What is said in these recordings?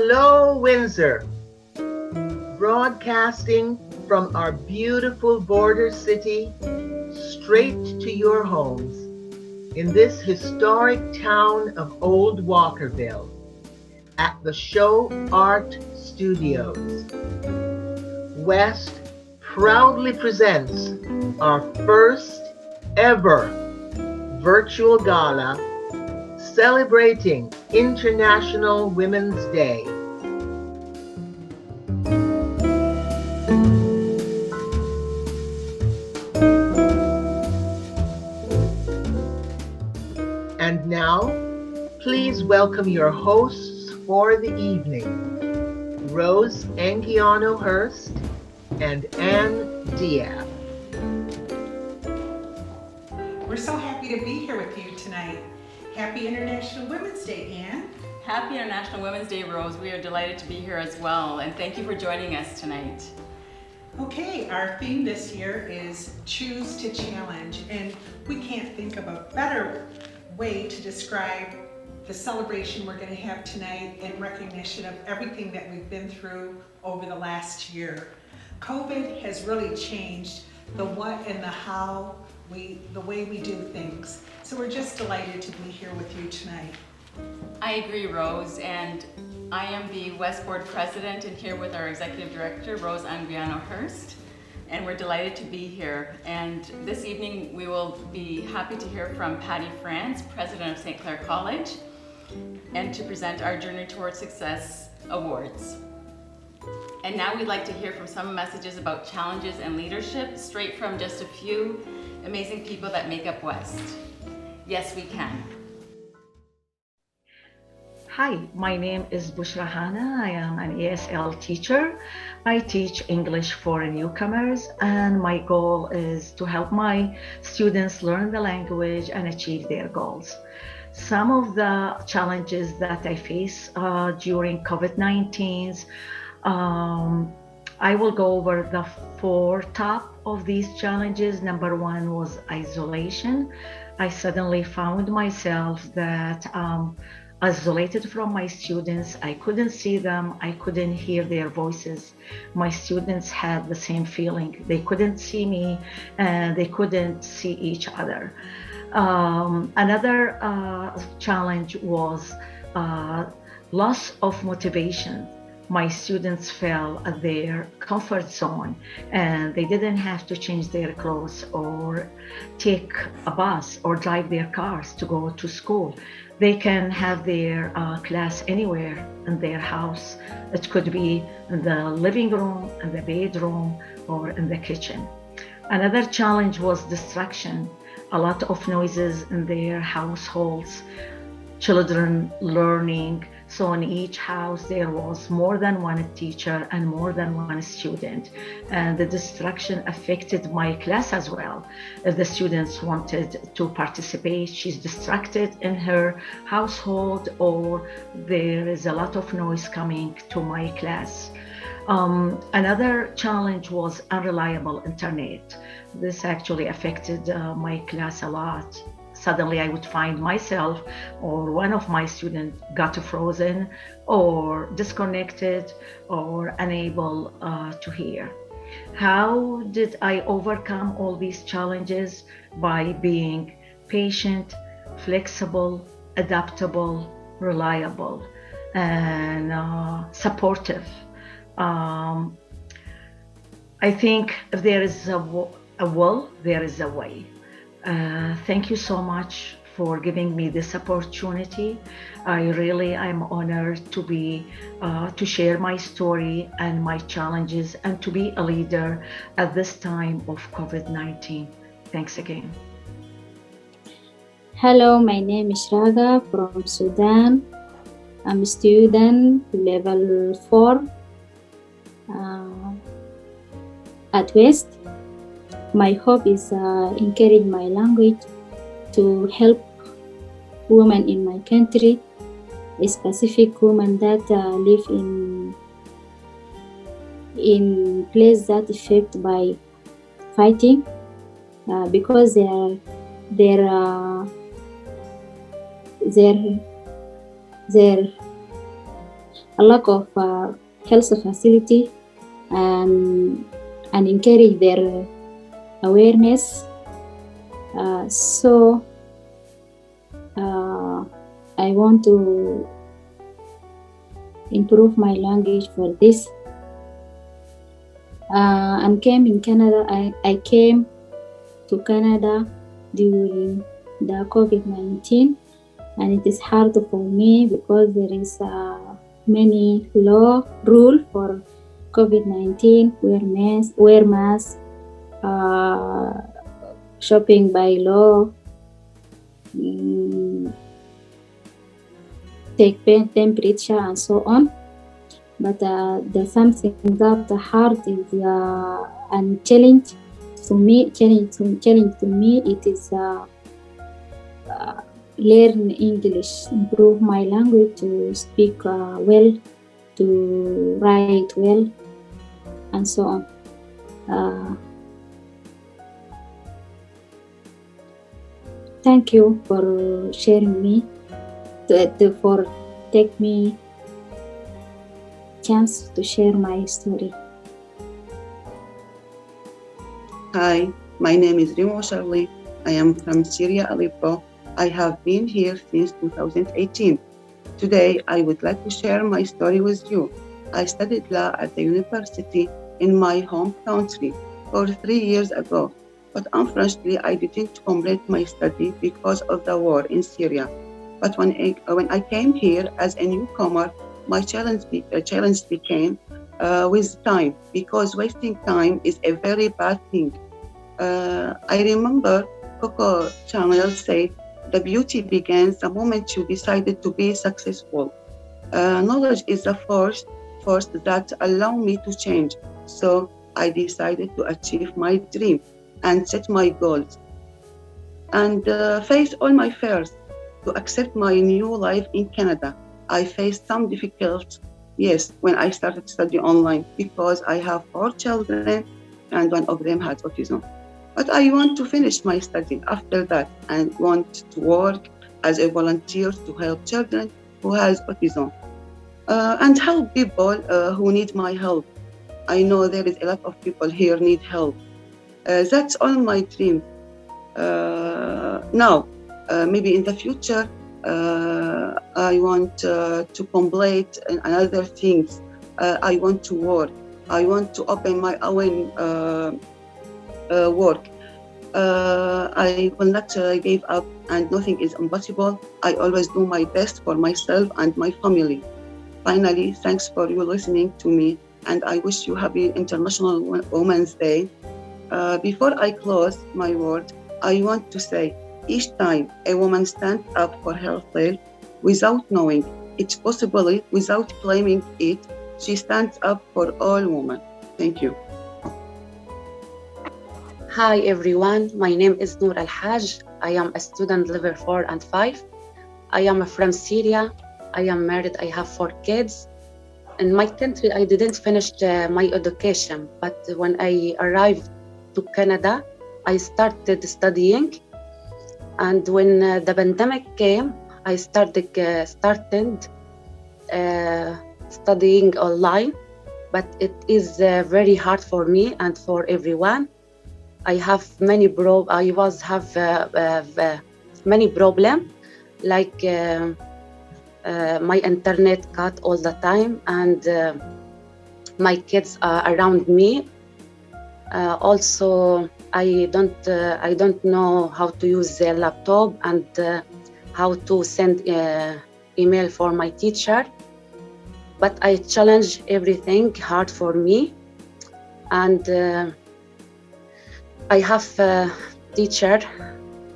Hello, Windsor, broadcasting from our beautiful border city straight to your homes in this historic town of Old Walkerville at the Show Art Studios. West proudly presents our first ever virtual gala celebrating International Women's Day. And now, please welcome your hosts for the evening, Rose Anguiano Hurst and Ann Diab. We're so happy to be here with you tonight. Happy International Women's Day, Ann. Happy International Women's Day, Rose. We are delighted to be here as well, and thank you for joining us tonight. Okay, our theme this year is Choose to Challenge, and we can't think of a better way to describe the celebration we're going to have tonight in recognition of everything that we've been through over the last year. COVID has really changed the what and the how, the way we do things. So we're just delighted to be here with you tonight. I agree, Rose, and I am the West Board President and here with our Executive Director, Rose Anguiano Hurst, and we're delighted to be here. And this evening we will be happy to hear from Patty France, President of St. Clair College, and to present our Journey Towards Success Awards. And now we'd like to hear from some messages about challenges and leadership, straight from just a few amazing people that make up West. Yes, we can. Hi, my name is Bushra Hana. I am an ESL teacher. I teach English for newcomers, and my goal is to help my students learn the language and achieve their goals. Some of the challenges that I face during COVID-19, I will go over the four top of these challenges. Number one was isolation. I suddenly found myself that isolated from my students. I couldn't see them. I couldn't hear their voices. My students had the same feeling. They couldn't see me and they couldn't see each other. Another challenge was loss of motivation. My students felt at their comfort zone and they didn't have to change their clothes or take a bus or drive their cars to go to school. They can have their class anywhere in their house. It could be in the living room, in the bedroom, or in the kitchen. Another challenge was distraction. A lot of noises in their households, children learning. So in each house there was more than one teacher and more than one student. And the distraction affected my class as well. If the students wanted to participate, she's distracted in her household or there is a lot of noise coming to my class. Another challenge was unreliable internet. This actually affected my class a lot. Suddenly I would find myself or one of my students got frozen or disconnected or unable to hear. How did I overcome all these challenges? By being patient, flexible, adaptable, reliable, and supportive. I think if there is a will, there is a way. Thank you so much for giving me this opportunity. I'm honored to be to share my story and my challenges and to be a leader at this time of COVID-19. Thanks again. Hello, my name is Raga from Sudan. I'm a student level 4 at West. My hope is encourage my language to help women in my country, a specific women that live in place that affected by fighting because their a lack of health facility, and encourage their awareness. So I want to improve my language for this. And came in Canada. I came to Canada during the COVID-19, and it is hard for me because there is many law rule for COVID-19. Wear mask, shopping by law, take temperature and so on. But the something that hard is and challenge to me. It is learn English, improve my language, to speak well, to write well, and so on. Thank you for sharing me, for take me chance to share my story. Hi, my name is Rimo Charlie. I am from Syria, Aleppo. I have been here since 2018. Today, I would like to share my story with you. I studied law at the university in my home country 3 years ago, but unfortunately, I didn't complete my study because of the war in Syria. But when I came here as a newcomer, my challenge became with time, because wasting time is a very bad thing. I remember Coco Chanel said, "The beauty begins the moment you decided to be successful." Knowledge is the force that allow me to change. So I decided to achieve my dream and set my goals and face all my fears to accept my new life in Canada. I faced some difficulties, yes, when I started to study online, because I have 4 children and one of them has autism. But I want to finish my study after that and want to work as a volunteer to help children who has autism and help people who need my help. I know there is a lot of people here need help. That's all my dreams. Now, maybe in the future, I want to complete another things. I want to work. I want to open my own work. I will not give up, and nothing is impossible. I always do my best for myself and my family. Finally, thanks for you listening to me, and I wish you happy International Women's Day. Before I close my word, I want to say, each time a woman stands up for herself without knowing it's possible, without claiming it, she stands up for all women. Thank you. Hi everyone, my name is Noor Al-Haj. I am a student level 4 and 5. I am from Syria. I am married. I have 4 kids. In my country, I didn't finish my education, but when I arrived to Canada, I started studying. And when the pandemic came, I started studying online, but it is very hard for me and for everyone. I have many many problems, like my internet cut all the time, and my kids are around me. Also, I don't know how to use the laptop and how to send email for my teacher. But I challenge everything hard for me, and I have a teacher,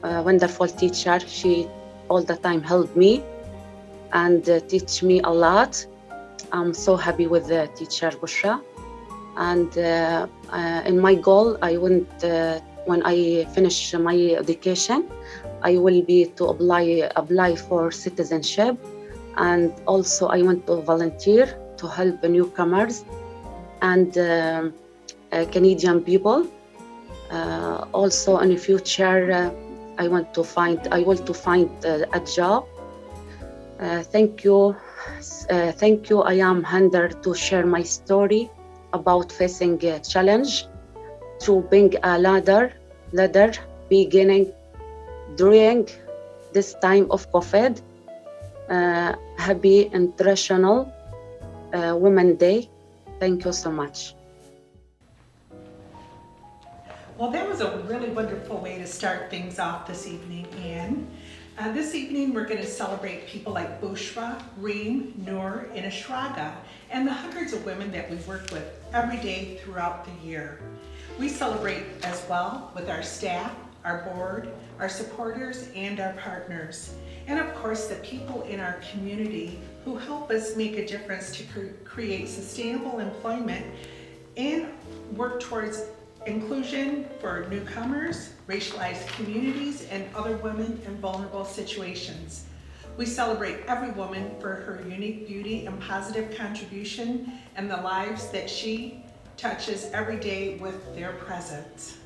a wonderful teacher. She all the time helped me and teach me a lot. I'm so happy with the teacher Bushra. And in my goal, I want when I finish my education, I will be to apply for citizenship, and also I want to volunteer to help the newcomers and Canadian people. Also in the future, I want to find a job Thank you. Thank you. I am honored to share my story about facing a challenge to being a ladder beginning during this time of COVID. Happy International Women's Day. Thank you so much. Well, that was a really wonderful way to start things off this evening, Anne. This evening, we're going to celebrate people like Bushra, Reem, Noor, and Ashraga, and the hundreds of women that we work with every day throughout the year. We celebrate as well with our staff, our board, our supporters, and our partners. And of course, the people in our community who help us make a difference to create sustainable employment and work towards inclusion for newcomers, racialized communities, and other women in vulnerable situations. We celebrate every woman for her unique beauty and positive contribution and the lives that she touches every day with their presence.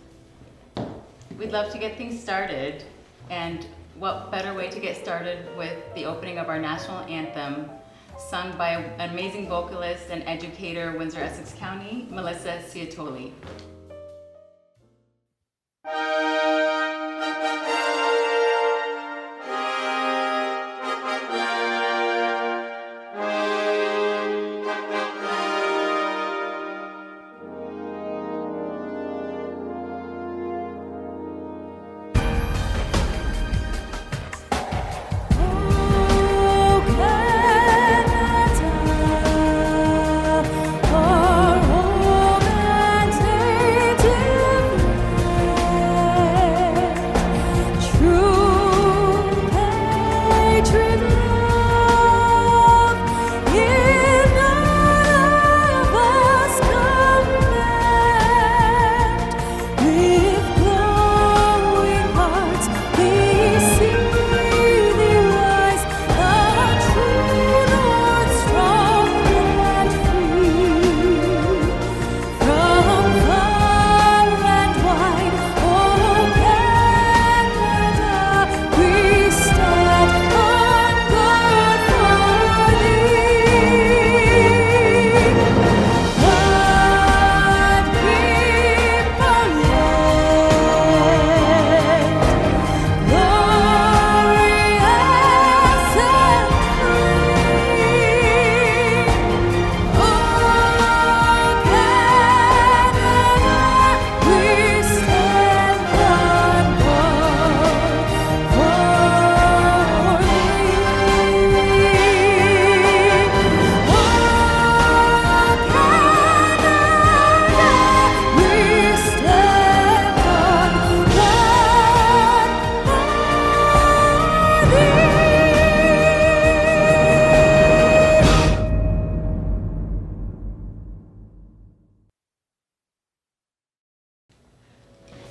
We'd love to get things started, and what better way to get started with the opening of our national anthem, sung by an amazing vocalist and educator, Windsor, Essex County, Melissa Ciatoli.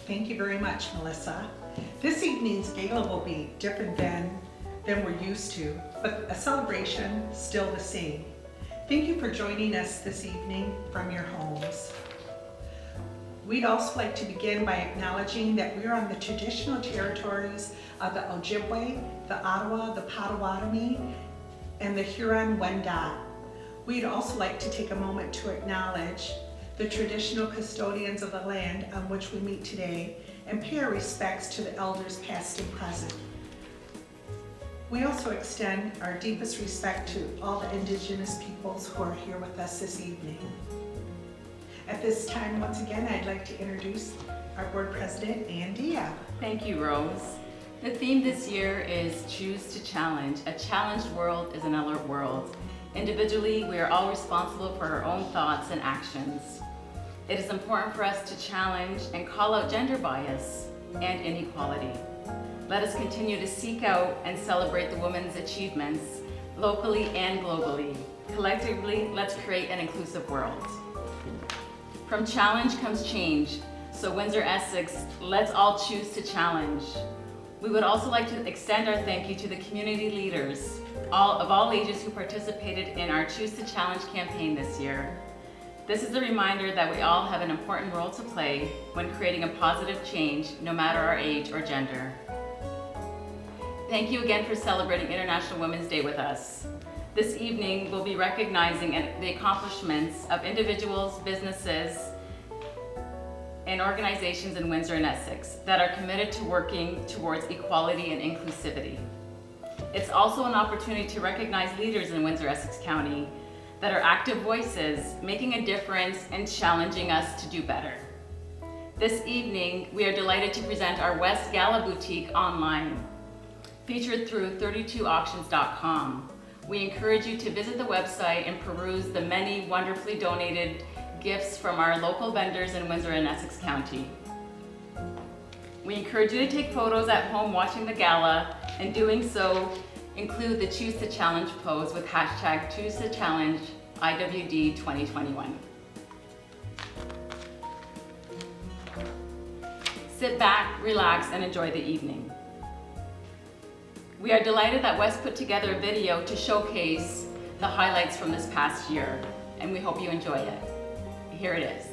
Thank you very much, Melissa. This evening's gala will be different than we're used to, but a celebration still the same. Thank you for joining us this evening from your homes. We'd also like to begin by acknowledging that we are on the traditional territories of the Ojibwe, the Ottawa, the Potawatomi, and the Huron-Wendat. We'd also like to take a moment to acknowledge the traditional custodians of the land on which we meet today and pay our respects to the elders past and present. We also extend our deepest respect to all the Indigenous peoples who are here with us this evening. At this time, once again, I'd like to introduce our board president, Ann Diab. Thank you, Rose. The theme this year is Choose to Challenge. A challenged world is an alert world. Individually, we are all responsible for our own thoughts and actions. It is important for us to challenge and call out gender bias and inequality. Let us continue to seek out and celebrate the women's achievements locally and globally. Collectively, let's create an inclusive world. From challenge comes change. So Windsor, Essex, let's all choose to challenge. We would also like to extend our thank you to the community leaders of all ages who participated in our Choose to Challenge campaign this year. This is a reminder that we all have an important role to play when creating a positive change, no matter our age or gender. Thank you again for celebrating International Women's Day with us. This evening, we'll be recognizing the accomplishments of individuals, businesses, and organizations in Windsor and Essex that are committed to working towards equality and inclusivity. It's also an opportunity to recognize leaders in Windsor, Essex County that are active voices, making a difference and challenging us to do better. This evening, we are delighted to present our West Gala Boutique online, featured through 32auctions.com. We encourage you to visit the website and peruse the many wonderfully donated gifts from our local vendors in Windsor and Essex County. We encourage you to take photos at home watching the gala, and doing so, include the Choose to Challenge pose with hashtag Choose to Challenge IWD 2021. Sit back, relax, and enjoy the evening. We are delighted that Wes put together a video to showcase the highlights from this past year, and we hope you enjoy it. Here it is.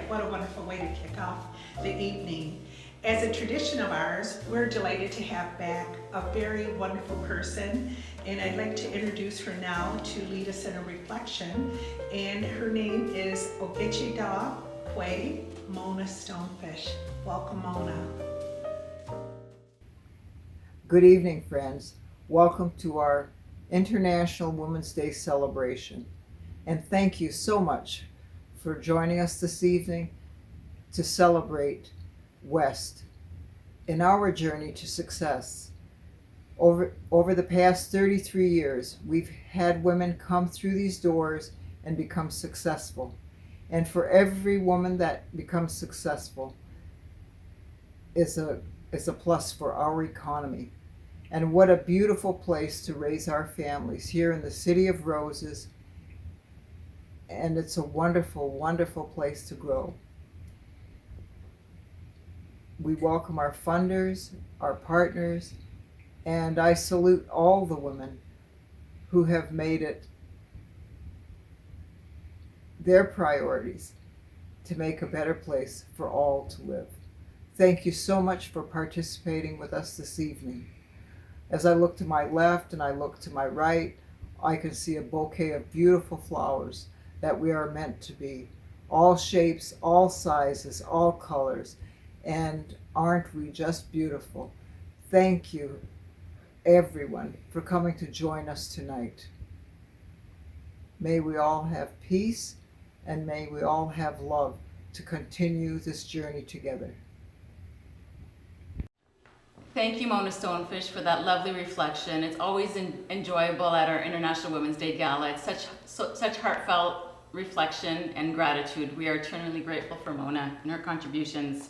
what a wonderful way to kick off the evening. As a tradition of ours, we're delighted to have back a very wonderful person, and I'd like to introduce her now to lead us in a reflection. And her name is Ogechida Kwe Mona Stonefish. Welcome, Mona. Good evening, friends. Welcome to our International Women's Day celebration. And thank you so much for joining us this evening to celebrate West in our journey to success. Over the past 33 years, we've had women come through these doors and become successful. And for every woman that becomes successful is a plus for our economy. And what a beautiful place to raise our families here in the City of Roses. And it's a wonderful, wonderful place to grow. We welcome our funders, our partners, and I salute all the women who have made it their priorities to make a better place for all to live. Thank you so much for participating with us this evening. As I look to my left and I look to my right, I can see a bouquet of beautiful flowers that we are meant to be. All shapes, all sizes, all colors. And aren't we just beautiful? Thank you, everyone, for coming to join us tonight. May we all have peace and may we all have love to continue this journey together. Thank you, Mona Stonefish, for that lovely reflection. It's always enjoyable at our International Women's Day Gala. It's such heartfelt reflection and gratitude. We are eternally grateful for Mona and her contributions.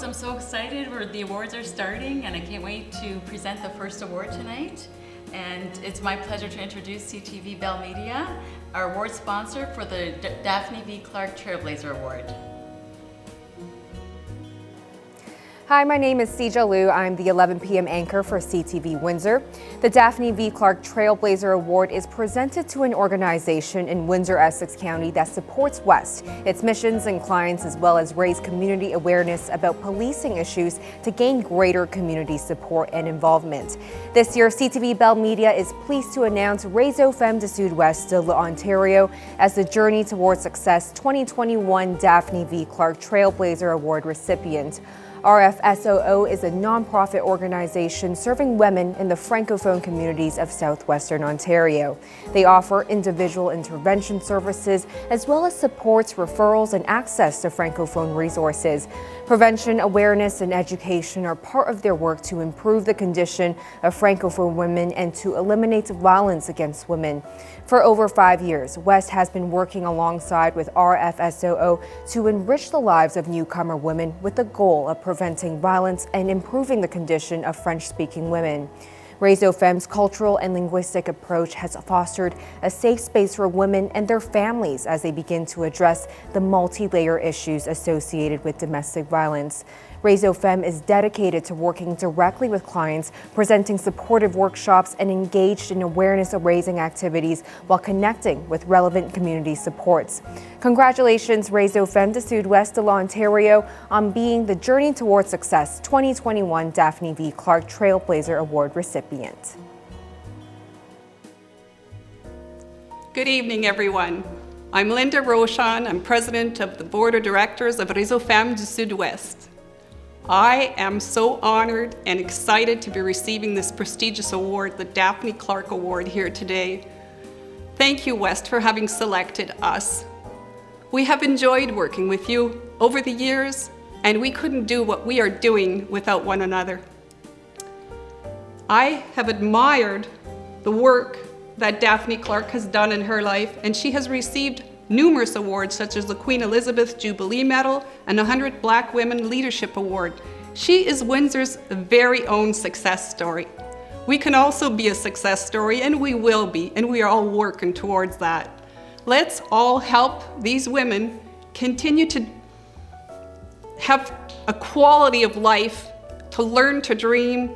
I'm so excited. The awards are starting and I can't wait to present the first award tonight. And it's my pleasure to introduce CTV Bell Media, our award sponsor for the Daphne V. Clark Trailblazer Award. Hi, my name is Sija Liu. I'm the 11 p.m. anchor for CTV Windsor. The Daphne V. Clark Trailblazer Award is presented to an organization in Windsor, Essex County that supports West, its missions and clients, as well as raise community awareness about policing issues to gain greater community support and involvement. This year, CTV Bell Media is pleased to announce Réseau Femmes du Sud-Ouest de l'Ontario as the Journey Towards Success 2021 Daphne V. Clark Trailblazer Award recipient. RFSOO is a nonprofit organization serving women in the Francophone communities of southwestern Ontario. They offer individual intervention services as well as supports, referrals, and access to Francophone resources. Prevention, awareness, and education are part of their work to improve the condition of Francophone women and to eliminate violence against women. For over 5 years, West has been working alongside with RFSOO to enrich the lives of newcomer women with the goal of preventing violence and improving the condition of French-speaking women. Réseau Femmes' cultural and linguistic approach has fostered a safe space for women and their families as they begin to address the multi-layer issues associated with domestic violence. Réseau Femmes is dedicated to working directly with clients, presenting supportive workshops, and engaged in awareness-raising activities while connecting with relevant community supports. Congratulations, Réseau Femmes du Sud-Ouest de l'Ontario, on being the Journey Towards Success 2021 Daphne V. Clark Trailblazer Award recipient. Good evening, everyone. I'm Linda Rochon. I'm president of the board of directors of Réseau Femmes du Sud-Ouest. I am so honored and excited to be receiving this prestigious award, the Daphne Clark Award, here today. Thank you, West, for having selected us. We have enjoyed working with you over the years, and we couldn't do what we are doing without one another. I have admired the work that Daphne Clark has done in her life, and she has received numerous awards such as the Queen Elizabeth Jubilee Medal and the 100 Black Women Leadership Award. She is Windsor's very own success story. We can also be a success story, and we will be, and we are all working towards that. Let's all help these women continue to have a quality of life, to learn to dream,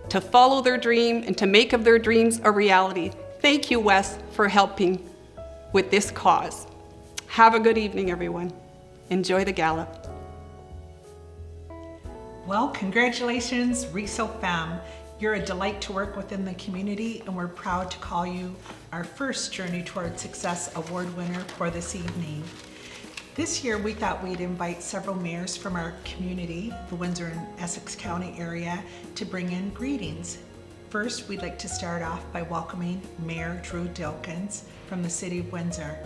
to follow their dream, and to make of their dreams a reality. Thank you, Wes, for helping with this cause. Have a good evening, everyone. Enjoy the gala. Well, congratulations, Réseau Femmes. You're a delight to work within the community, and we're proud to call you our first Journey Toward Success Award winner for this evening. This year, we thought we'd invite several mayors from our community, the Windsor and Essex County area, to bring in greetings. First, we'd like to start off by welcoming Mayor Drew Dilkins from the City of Windsor.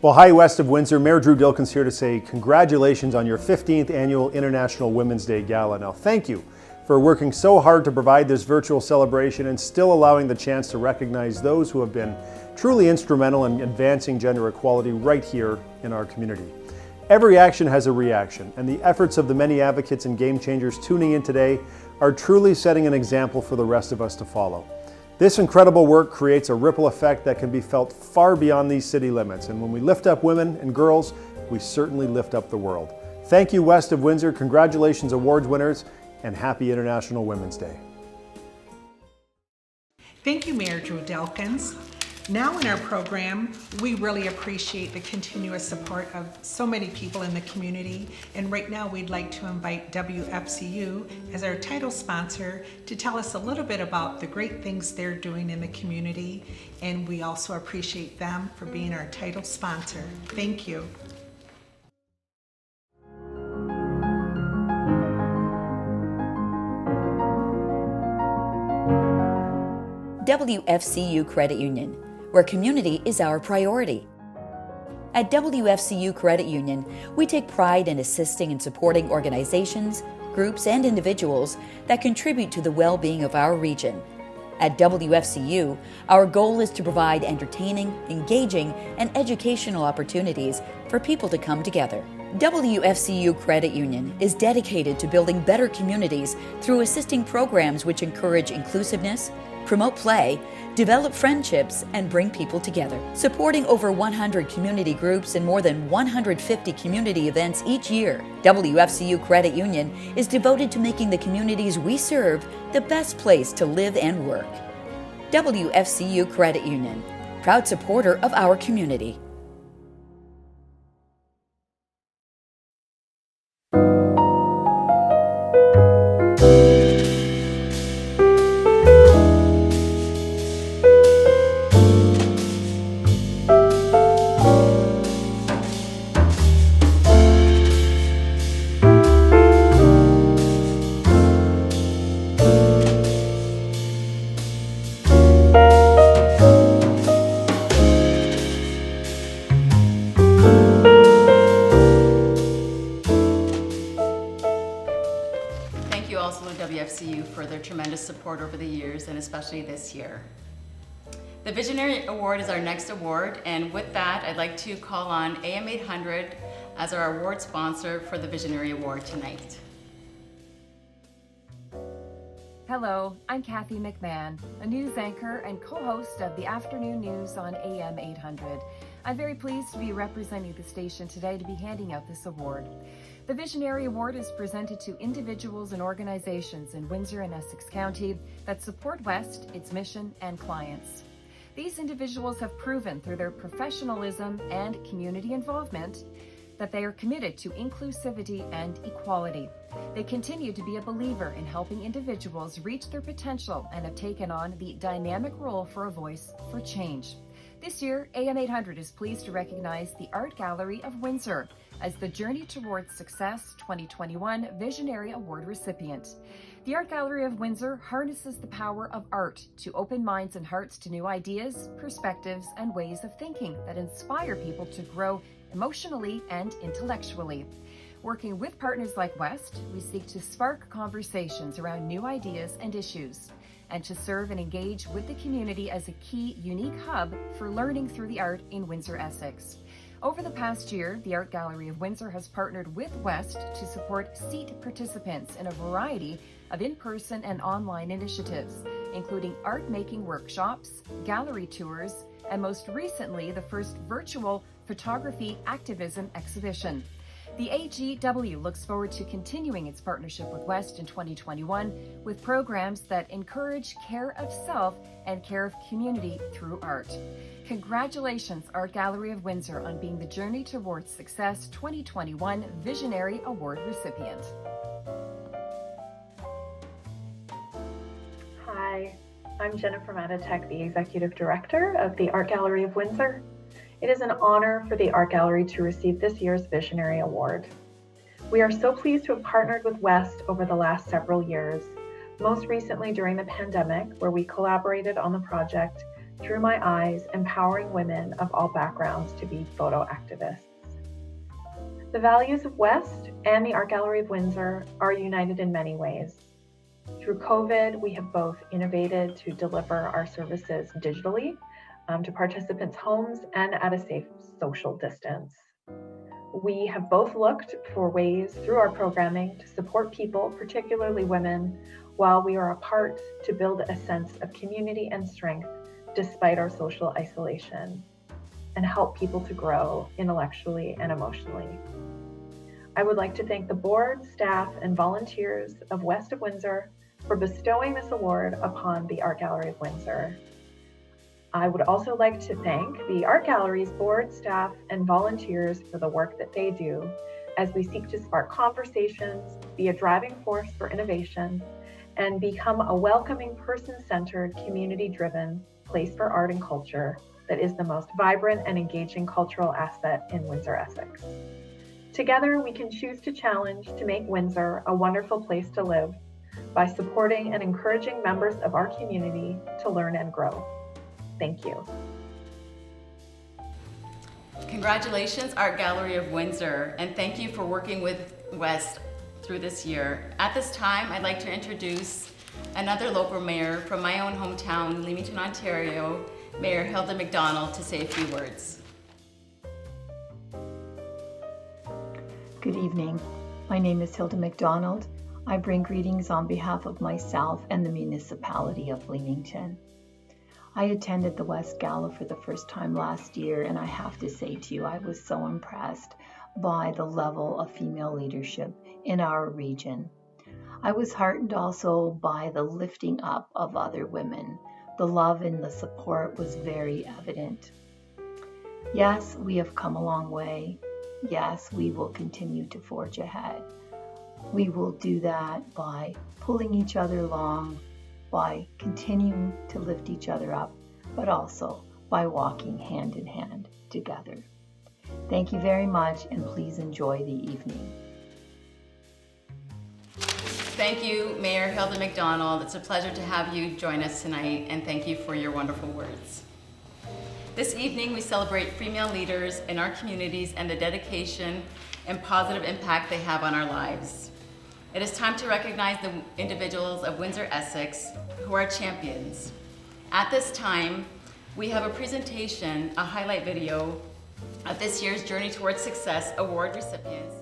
Well, hi, West of Windsor. Mayor Drew Dilkins here to say congratulations on your 15th Annual International Women's Day Gala. Now, thank you for working so hard to provide this virtual celebration and still allowing the chance to recognize those who have been truly instrumental in advancing gender equality right here in our community. Every action has a reaction, and the efforts of the many advocates and game changers tuning in today are truly setting an example for the rest of us to follow. This incredible work creates a ripple effect that can be felt far beyond these city limits, and when we lift up women and girls, we certainly lift up the world. Thank you, West of Windsor. Congratulations, awards winners, and happy International Women's Day. Thank you, Mayor Drew Dilkins. Now in our program, we really appreciate the continuous support of so many people in the community, and right now we'd like to invite WFCU as our title sponsor to tell us a little bit about the great things they're doing in the community, and we also appreciate them for being our title sponsor. Thank you. WFCU Credit Union, where community is our priority. At WFCU Credit Union, we take pride in assisting and supporting organizations, groups, and individuals that contribute to the well-being of our region. At WFCU, our goal is to provide entertaining, engaging, and educational opportunities for people to come together. WFCU Credit Union is dedicated to building better communities through assisting programs which encourage inclusiveness, promote play, develop friendships, and bring people together. Supporting over 100 community groups and more than 150 community events each year, WFCU Credit Union is devoted to making the communities we serve the best place to live and work. WFCU Credit Union, proud supporter of our community. WFCU for their tremendous support over the years, and especially this year. The Visionary Award is our next award, and with that, I'd like to call on AM 800 as our award sponsor for the Visionary Award tonight. Hello, I'm Kathy McMahon, a news anchor and co-host of the afternoon news on AM 800. I'm very pleased to be representing the station today to be handing out this award. The Visionary Award is presented to individuals and organizations in Windsor and Essex County that support West, its mission, and clients. These individuals have proven through their professionalism and community involvement that they are committed to inclusivity and equality. They continue to be a believer in helping individuals reach their potential and have taken on the dynamic role for a voice for change. This year, AM 800 is pleased to recognize the Art Gallery of Windsor as the Journey Towards Success 2021 Visionary Award recipient. The Art Gallery of Windsor harnesses the power of art to open minds and hearts to new ideas, perspectives, and ways of thinking that inspire people to grow emotionally and intellectually. Working with partners like West, we seek to spark conversations around new ideas and issues, and to serve and engage with the community as a key, unique hub for learning through the art in Windsor, Essex. Over the past year, the Art Gallery of Windsor has partnered with West to support SEAT participants in a variety of in-person and online initiatives, including art-making workshops, gallery tours, and most recently, the first virtual photography activism exhibition. The AGW looks forward to continuing its partnership with West in 2021 with programs that encourage care of self and care of community through art. Congratulations, Art Gallery of Windsor, on being the Journey Towards Success 2021 Visionary Award recipient. Hi, I'm Jennifer Matatek, the Executive Director of the Art Gallery of Windsor. It is an honor for the Art Gallery to receive this year's Visionary Award. We are so pleased to have partnered with West over the last several years, most recently during the pandemic, where we collaborated on the project Through My Eyes, Empowering Women of All Backgrounds to be Photo Activists. The values of West and the Art Gallery of Windsor are united in many ways. Through COVID, we have both innovated to deliver our services digitally to participants' homes and at a safe social distance. We have both looked for ways through our programming to support people, particularly women, while we are apart, to build a sense of community and strength despite our social isolation, and help people to grow intellectually and emotionally. I would like to thank the board, staff, and volunteers of West of Windsor for bestowing this award upon the Art Gallery of Windsor. I would also like to thank the Art Gallery's board, staff, and volunteers for the work that they do as we seek to spark conversations, be a driving force for innovation, and become a welcoming, person-centered, community-driven place for art and culture that is the most vibrant and engaging cultural asset in Windsor, Essex. Together, we can choose to challenge to make Windsor a wonderful place to live by supporting and encouraging members of our community to learn and grow. Thank you. Congratulations, Art Gallery of Windsor, and thank you for working with West through this year. At this time, I'd like to introduce another local mayor from my own hometown, Leamington, Ontario, Mayor Hilda McDonald, to say a few words. Good evening. My name is Hilda McDonald. I bring greetings on behalf of myself and the municipality of Leamington. I attended the West Gala for the first time last year, and I have to say to you, I was so impressed by the level of female leadership in our region. I was heartened also by the lifting up of other women. The love and the support was very evident. Yes, we have come a long way. Yes, we will continue to forge ahead. We will do that by pulling each other along, by continuing to lift each other up, but also by walking hand in hand together. Thank you very much, and please enjoy the evening. Thank you, Mayor Hilda McDonald. It's a pleasure to have you join us tonight, and thank you for your wonderful words. This evening, we celebrate female leaders in our communities and the dedication and positive impact they have on our lives. It is time to recognize the individuals of Windsor, Essex, who are champions. At this time, we have a presentation, a highlight video of this year's Journey Towards Success Award recipients.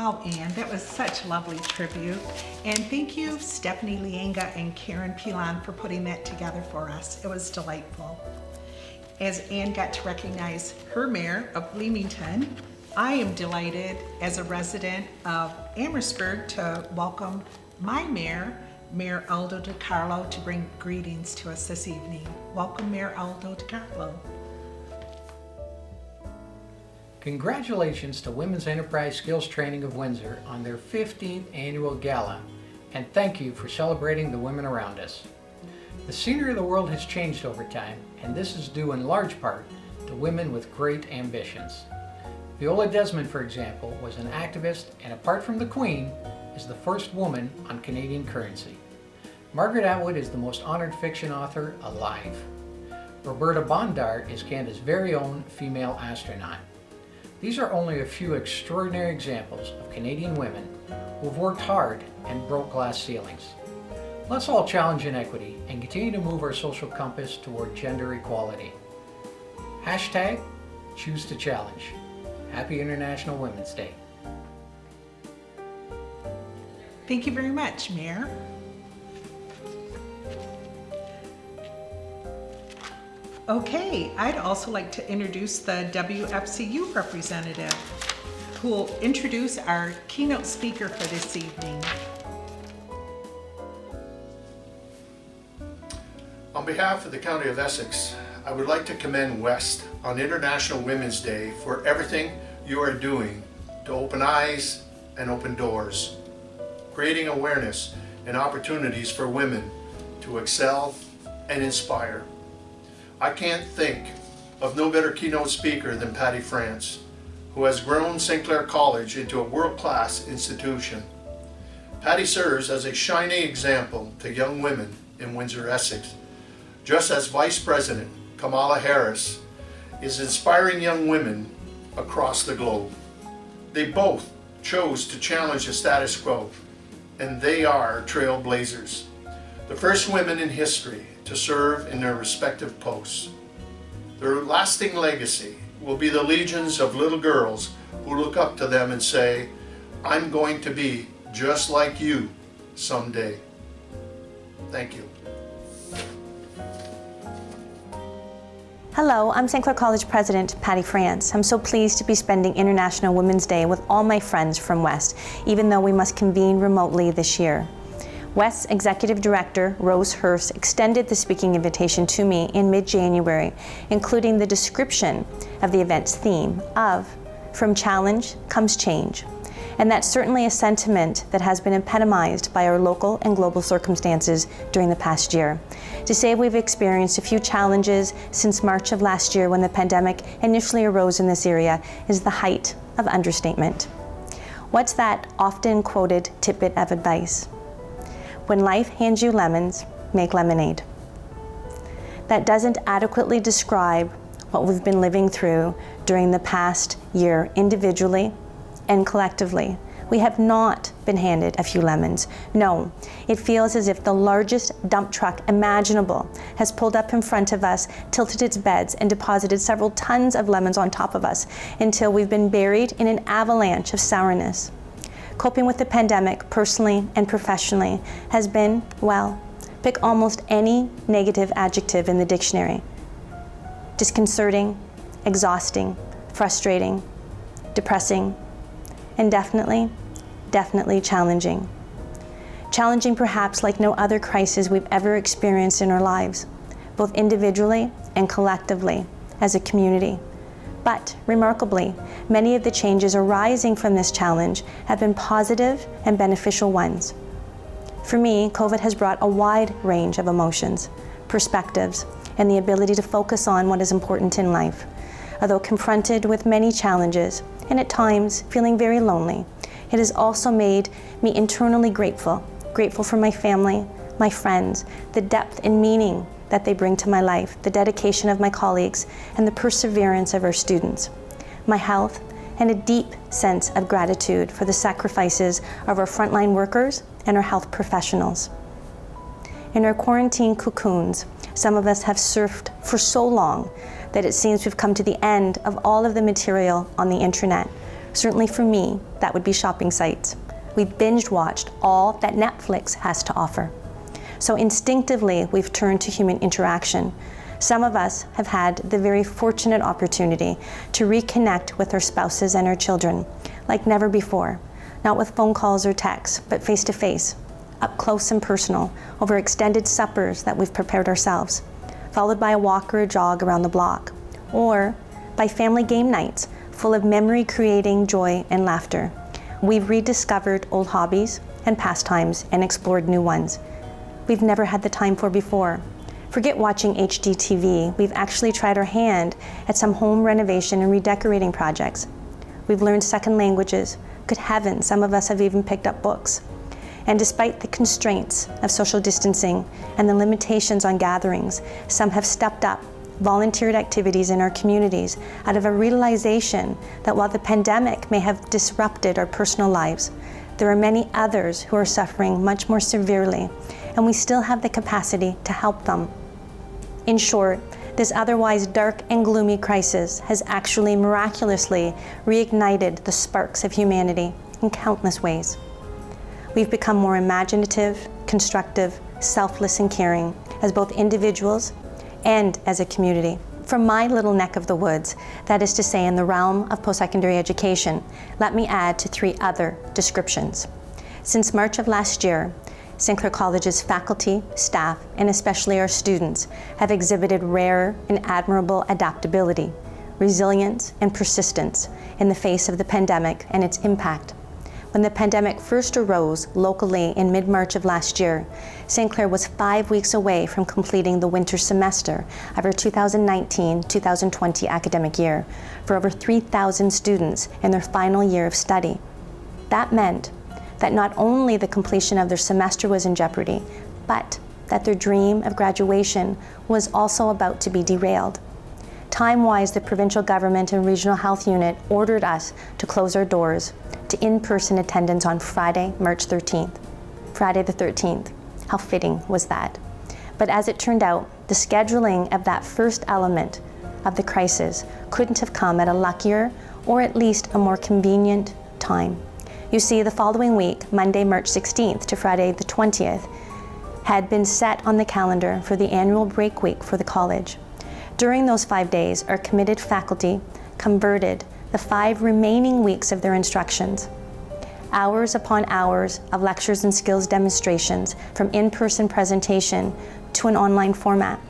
Wow, Anne, that was such a lovely tribute. And thank you, Stephanie Lienga and Karen Pilon, for putting that together for us. It was delightful. As Anne got to recognize her mayor of Leamington, I am delighted as a resident of Amherstburg to welcome my mayor, Mayor Aldo DiCarlo, to bring greetings to us this evening. Welcome, Mayor Aldo DiCarlo. Congratulations to Women's Enterprise Skills Training of Windsor on their 15th annual gala, and thank you for celebrating the women around us. The scenery of the world has changed over time, and this is due in large part to women with great ambitions. Viola Desmond, for example, was an activist and, apart from the Queen, is the first woman on Canadian currency. Margaret Atwood is the most honored fiction author alive. Roberta Bondar is Canada's very own female astronaut. These are only a few extraordinary examples of Canadian women who have worked hard and broke glass ceilings. Let's all challenge inequity and continue to move our social compass toward gender equality. Hashtag Choose to Challenge. Happy International Women's Day. Thank you very much, Mayor. Okay, I'd also like to introduce the WFCU representative who will introduce our keynote speaker for this evening. On behalf of the County of Essex, I would like to commend West on International Women's Day for everything you are doing to open eyes and open doors, creating awareness and opportunities for women to excel and inspire. I can't think of no better keynote speaker than Patty France, who has grown St. Clair College into a world-class institution. Patty serves as a shining example to young women in Windsor, Essex, just as Vice President Kamala Harris is inspiring young women across the globe. They both chose to challenge the status quo, and they are trailblazers, the first women in history to serve in their respective posts. Their lasting legacy will be the legions of little girls who look up to them and say, "I'm going to be just like you someday." Thank you. Hello, I'm St. Clair College President Patty France. I'm so pleased to be spending International Women's Day with all my friends from West, even though we must convene remotely this year. West's Executive Director, Rose Hurst, extended the speaking invitation to me in mid-January, including the description of the event's theme of "From Challenge Comes Change." And that's certainly a sentiment that has been epitomized by our local and global circumstances during the past year. To say we've experienced a few challenges since March of last year when the pandemic initially arose in this area is the height of understatement. What's that often quoted tidbit of advice? When life hands you lemons, make lemonade. That doesn't adequately describe what we've been living through during the past year individually and collectively. We have not been handed a few lemons. No, it feels as if the largest dump truck imaginable has pulled up in front of us, tilted its beds, and deposited several tons of lemons on top of us until we've been buried in an avalanche of sourness. Coping with the pandemic, personally and professionally, has been, well, pick almost any negative adjective in the dictionary. Disconcerting, exhausting, frustrating, depressing, and definitely challenging. Challenging perhaps like no other crisis we've ever experienced in our lives, both individually and collectively as a community. But remarkably, many of the changes arising from this challenge have been positive and beneficial ones. For me, COVID has brought a wide range of emotions, perspectives, and the ability to focus on what is important in life. Although confronted with many challenges, and at times feeling very lonely, it has also made me internally grateful for my family, my friends, the depth and meaning that they bring to my life, the dedication of my colleagues, and the perseverance of our students, my health, and a deep sense of gratitude for the sacrifices of our frontline workers and our health professionals. In our quarantine cocoons, some of us have surfed for so long that it seems we've come to the end of all of the material on the internet, Certainly for me, that would be shopping sites. We've binge watched all that Netflix has to offer. So instinctively, we've turned to human interaction. Some of us have had the very fortunate opportunity to reconnect with our spouses and our children like never before, not with phone calls or texts, but face to face, up close and personal, over extended suppers that we've prepared ourselves, followed by a walk or a jog around the block, or by family game nights full of memory-creating joy and laughter. We've rediscovered old hobbies and pastimes and explored new ones we've never had the time for before. Forget watching HGTV, we've actually tried our hand at some home renovation and redecorating projects. We've learned second languages. Good heavens, some of us have even picked up books. And despite the constraints of social distancing and the limitations on gatherings, some have stepped up, volunteered activities in our communities out of a realization that while the pandemic may have disrupted our personal lives, there are many others who are suffering much more severely, and we still have the capacity to help them. In short, this otherwise dark and gloomy crisis has actually miraculously reignited the sparks of humanity in countless ways. We've become more imaginative, constructive, selfless, and caring as both individuals and as a community. From my little neck of the woods, that is to say in the realm of post-secondary education, let me add to 3 other descriptions. Since March of last year, St. Clair College's faculty, staff, and especially our students have exhibited rare and admirable adaptability, resilience, and persistence in the face of the pandemic and its impact. When the pandemic first arose locally in mid-March of last year, St. Clair was 5 weeks away from completing the winter semester of our 2019-2020 academic year for over 3,000 students in their final year of study. That meant that not only the completion of their semester was in jeopardy, but that their dream of graduation was also about to be derailed. Time-wise, the provincial government and regional health unit ordered us to close our doors to in-person attendance on Friday, March 13th. Friday the 13th. How fitting was that? But as it turned out, the scheduling of that first element of the crisis couldn't have come at a luckier or at least a more convenient time. You see, the following week, Monday, March 16th to Friday the 20th, had been set on the calendar for the annual break week for the college. During those 5 days, our committed faculty converted the 5 remaining weeks of their instructions. Hours upon hours of lectures and skills demonstrations from in-person presentation to an online format.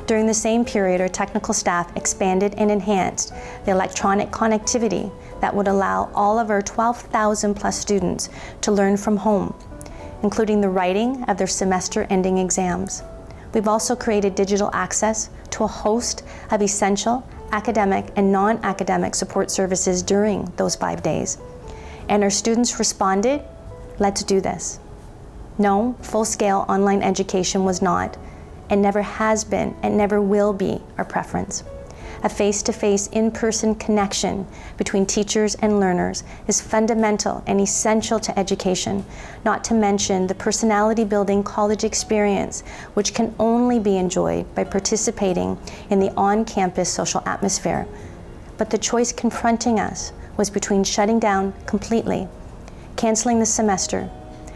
During the same period, our technical staff expanded and enhanced the electronic connectivity that would allow all of our 12,000 plus students to learn from home, including the writing of their semester-ending exams. We've also created digital access to a host of essential academic and non-academic support services during those 5 days. And our students responded, let's do this. No, full-scale online education was not, and never has been, and never will be our preference. A face-to-face, in-person connection between teachers and learners is fundamental and essential to education, not to mention the personality-building college experience, which can only be enjoyed by participating in the on-campus social atmosphere. But the choice confronting us was between shutting down completely, canceling the semester,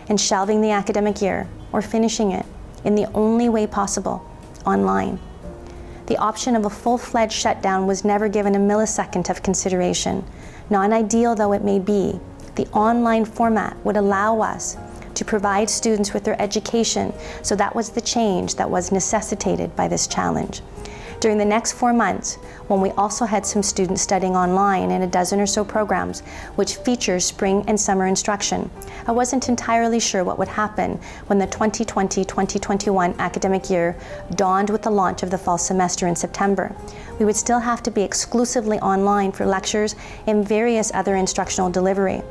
and shelving the academic year, or finishing it in the only way possible, online. The option of a full-fledged shutdown was never given a millisecond of consideration. Non-ideal though it may be, the online format would allow us to provide students with their education, so that was the change that was necessitated by this challenge. During the next 4 months, when we also had some students studying online in a dozen or so programs, which features spring and summer instruction, I wasn't entirely sure what would happen when the 2020-2021 academic year dawned with the launch of the fall semester in September. We would still have to be exclusively online for lectures and various other instructional delivery.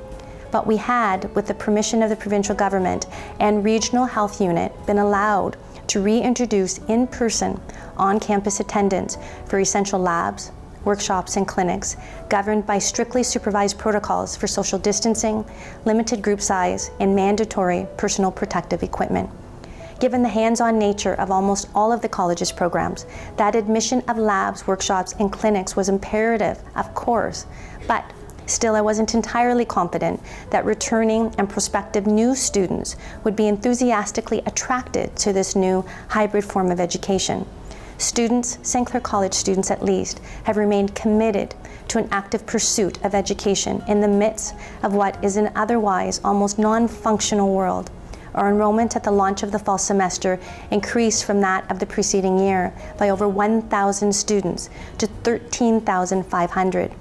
But we had, with the permission of the provincial government and regional health unit, been allowed to reintroduce in-person, on-campus attendance for essential labs, workshops, and clinics, governed by strictly supervised protocols for social distancing, limited group size, and mandatory personal protective equipment. Given the hands-on nature of almost all of the college's programs, that admission of labs, workshops, and clinics was imperative, of course, but Still, I wasn't entirely confident that returning and prospective new students would be enthusiastically attracted to this new hybrid form of education. Students, St. Clair College students at least, have remained committed to an active pursuit of education in the midst of what is an otherwise almost non-functional world. Our enrollment at the launch of the fall semester increased from that of the preceding year by over 1,000 students to 13,500.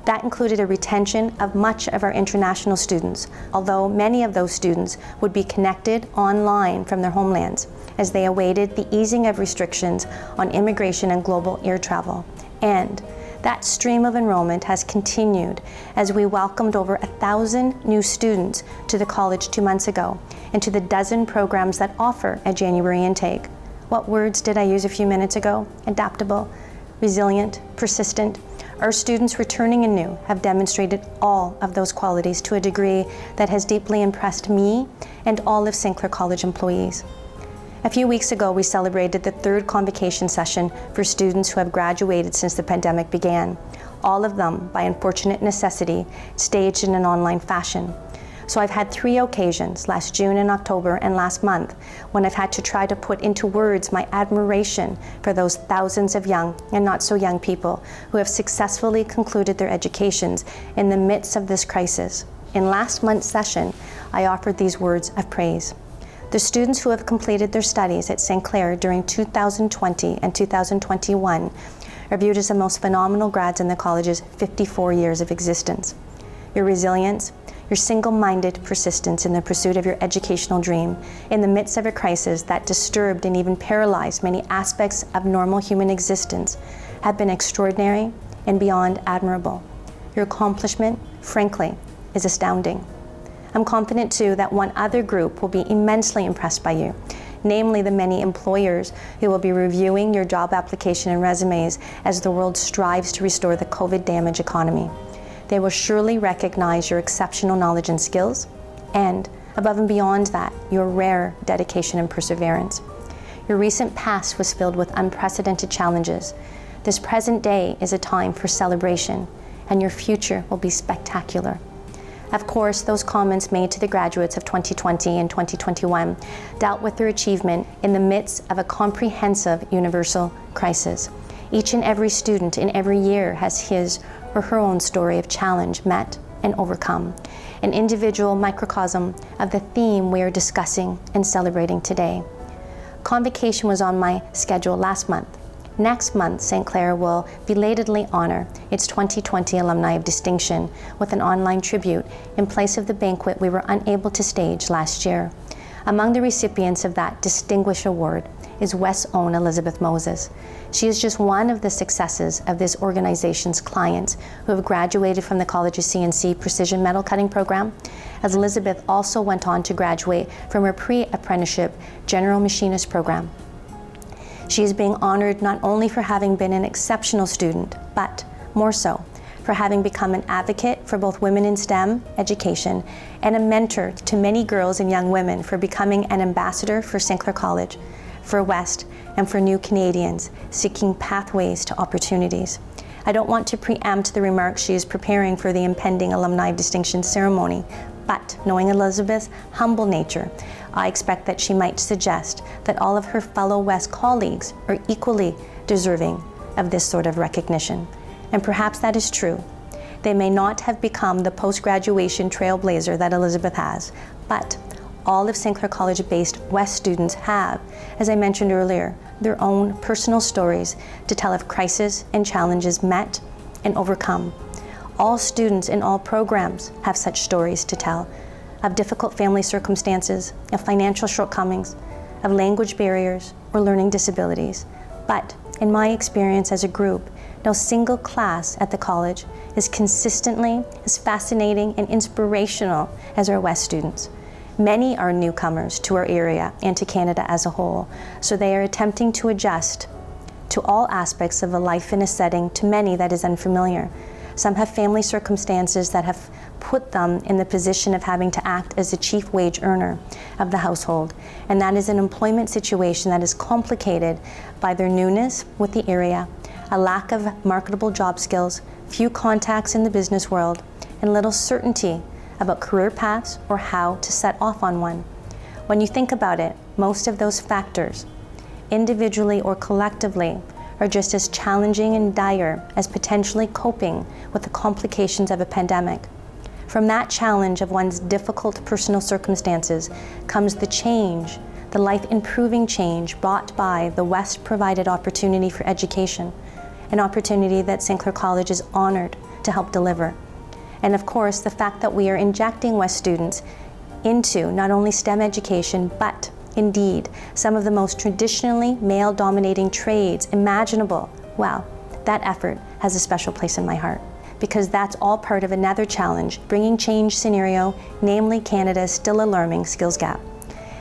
That included a retention of much of our international students, although many of those students would be connected online from their homelands as they awaited the easing of restrictions on immigration and global air travel. And that stream of enrollment has continued as we welcomed over 1,000 new students to the college 2 months ago and to the dozen programs that offer a January intake. What words did I use a few minutes ago? Adaptable, resilient, persistent. Our students returning anew have demonstrated all of those qualities to a degree that has deeply impressed me and all of St. Clair College employees. A few weeks ago, we celebrated the third convocation session for students who have graduated since the pandemic began, all of them, by unfortunate necessity, staged in an online fashion. So I've had 3 occasions, last June and October and last month, when I've had to try to put into words my admiration for those thousands of young and not so young people who have successfully concluded their educations in the midst of this crisis. In last month's session, I offered these words of praise. The students who have completed their studies at St. Clair during 2020 and 2021 are viewed as the most phenomenal grads in the college's 54 years of existence. Your resilience, your single-minded persistence in the pursuit of your educational dream in the midst of a crisis that disturbed and even paralyzed many aspects of normal human existence have been extraordinary and beyond admirable. Your accomplishment, frankly, is astounding. I'm confident too that one other group will be immensely impressed by you, namely the many employers who will be reviewing your job application and resumes as the world strives to restore the COVID-damaged economy. They will surely recognize your exceptional knowledge and skills, and above and beyond that, your rare dedication and perseverance. Your recent past was filled with unprecedented challenges. This present day is a time for celebration, and your future will be spectacular. Of course, those comments made to the graduates of 2020 and 2021 dealt with their achievement in the midst of a comprehensive universal crisis. Each and every student in every year has his or her own story of challenge met and overcome, an individual microcosm of the theme we are discussing and celebrating today. Convocation was on my schedule last month. Next month, St. Clair will belatedly honor its 2020 Alumni of Distinction with an online tribute in place of the banquet we were unable to stage last year. Among the recipients of that distinguished award is West's own Elizabeth Moses. She is just one of the successes of this organization's clients who have graduated from the college's CNC Precision Metal Cutting program, as Elizabeth also went on to graduate from her pre-apprenticeship General Machinist program. She is being honored not only for having been an exceptional student, but more so, for having become an advocate for both women in STEM education and a mentor to many girls and young women for becoming an ambassador for St. Clair College, for West, and for new Canadians seeking pathways to opportunities. I don't want to preempt the remarks she is preparing for the impending Alumni Distinction ceremony, but knowing Elizabeth's humble nature, I expect that she might suggest that all of her fellow West colleagues are equally deserving of this sort of recognition. And perhaps that is true. They may not have become the post-graduation trailblazer that Elizabeth has, but all of St. Clair College-based West students have, as I mentioned earlier, their own personal stories to tell of crises and challenges met and overcome. All students in all programs have such stories to tell, of difficult family circumstances, of financial shortcomings, of language barriers or learning disabilities. But in my experience as a group, no single class at the college is consistently as fascinating and inspirational as our West students. Many are newcomers to our area and to Canada as a whole, so they are attempting to adjust to all aspects of a life in a setting to many that is unfamiliar. Some have family circumstances that have put them in the position of having to act as the chief wage earner of the household, and that is an employment situation that is complicated by their newness with the area, a lack of marketable job skills, few contacts in the business world, and little certainty about career paths or how to set off on one. When you think about it, most of those factors, individually or collectively, are just as challenging and dire as potentially coping with the complications of a pandemic. From that challenge of one's difficult personal circumstances comes the change, the life-improving change brought by the West-provided opportunity for education, an opportunity that St. Clair College is honored to help deliver. And of course, the fact that we are injecting West students into not only STEM education, but indeed some of the most traditionally male-dominating trades imaginable. Well, that effort has a special place in my heart, because that's all part of another challenge, bringing change scenario, namely Canada's still alarming skills gap.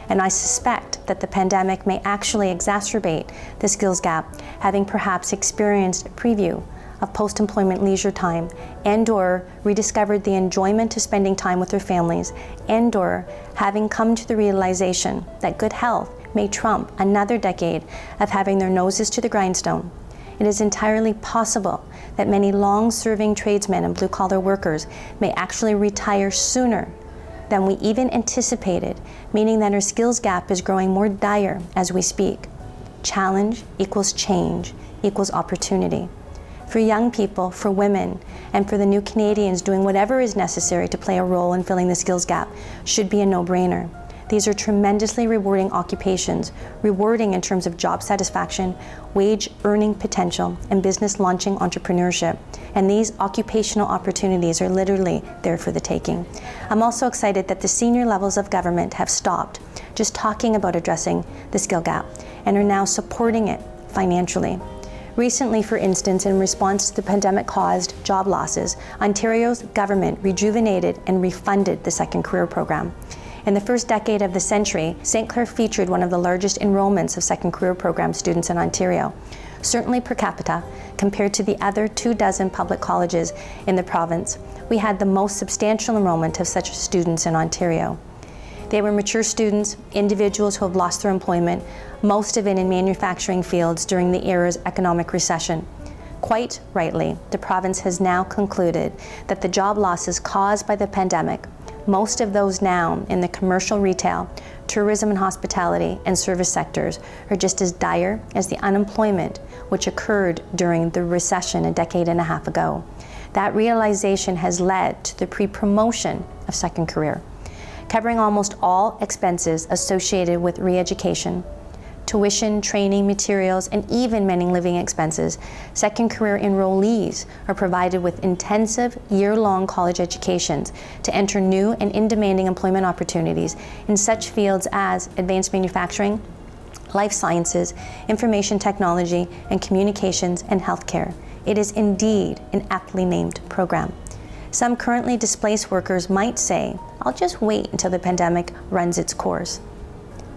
And I suspect that the pandemic may actually exacerbate the skills gap, having perhaps experienced a preview of post-employment leisure time, and/or rediscovered the enjoyment of spending time with their families, and/or having come to the realization that good health may trump another decade of having their noses to the grindstone. It is entirely possible that many long-serving tradesmen and blue-collar workers may actually retire sooner than we even anticipated, meaning that our skills gap is growing more dire as we speak. Challenge equals change equals opportunity. For young people, for women, and for the new Canadians, doing whatever is necessary to play a role in filling the skills gap should be a no-brainer. These are tremendously rewarding occupations, rewarding in terms of job satisfaction, wage earning potential, and business launching entrepreneurship. And these occupational opportunities are literally there for the taking. I'm also excited that the senior levels of government have stopped just talking about addressing the skill gap and are now supporting it financially. Recently, for instance, in response to the pandemic-caused job losses, Ontario's government rejuvenated and refunded the Second Career Program. In the first decade of the century, St. Clair featured one of the largest enrollments of Second Career Program students in Ontario. Certainly per capita, compared to the other 24 public colleges in the province, we had the most substantial enrollment of such students in Ontario. They were mature students, individuals who have lost their employment, most of it in manufacturing fields during the era's economic recession. Quite rightly, the province has now concluded that the job losses caused by the pandemic, most of those now in the commercial retail, tourism and hospitality, and service sectors, are just as dire as the unemployment which occurred during the recession a decade and a half ago. That realization has led to the pre-promotion of Second Career, covering almost all expenses associated with re-education, tuition, training, materials, and even many living expenses. Second Career enrollees are provided with intensive year-long college educations to enter new and in-demanding employment opportunities in such fields as advanced manufacturing, life sciences, information technology, and communications and healthcare. It is indeed an aptly named program. Some currently displaced workers might say, "I'll just wait until the pandemic runs its course."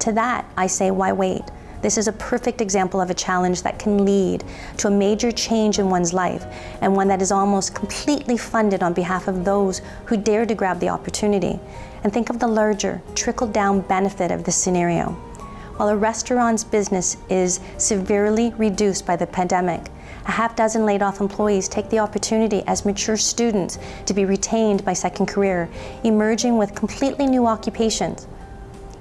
To that, I say, why wait? This is a perfect example of a challenge that can lead to a major change in one's life, and one that is almost completely funded on behalf of those who dare to grab the opportunity. And think of the larger, trickle-down benefit of this scenario. While a restaurant's business is severely reduced by the pandemic, a half dozen laid-off employees take the opportunity as mature students to be retained by Second Career, emerging with completely new occupations.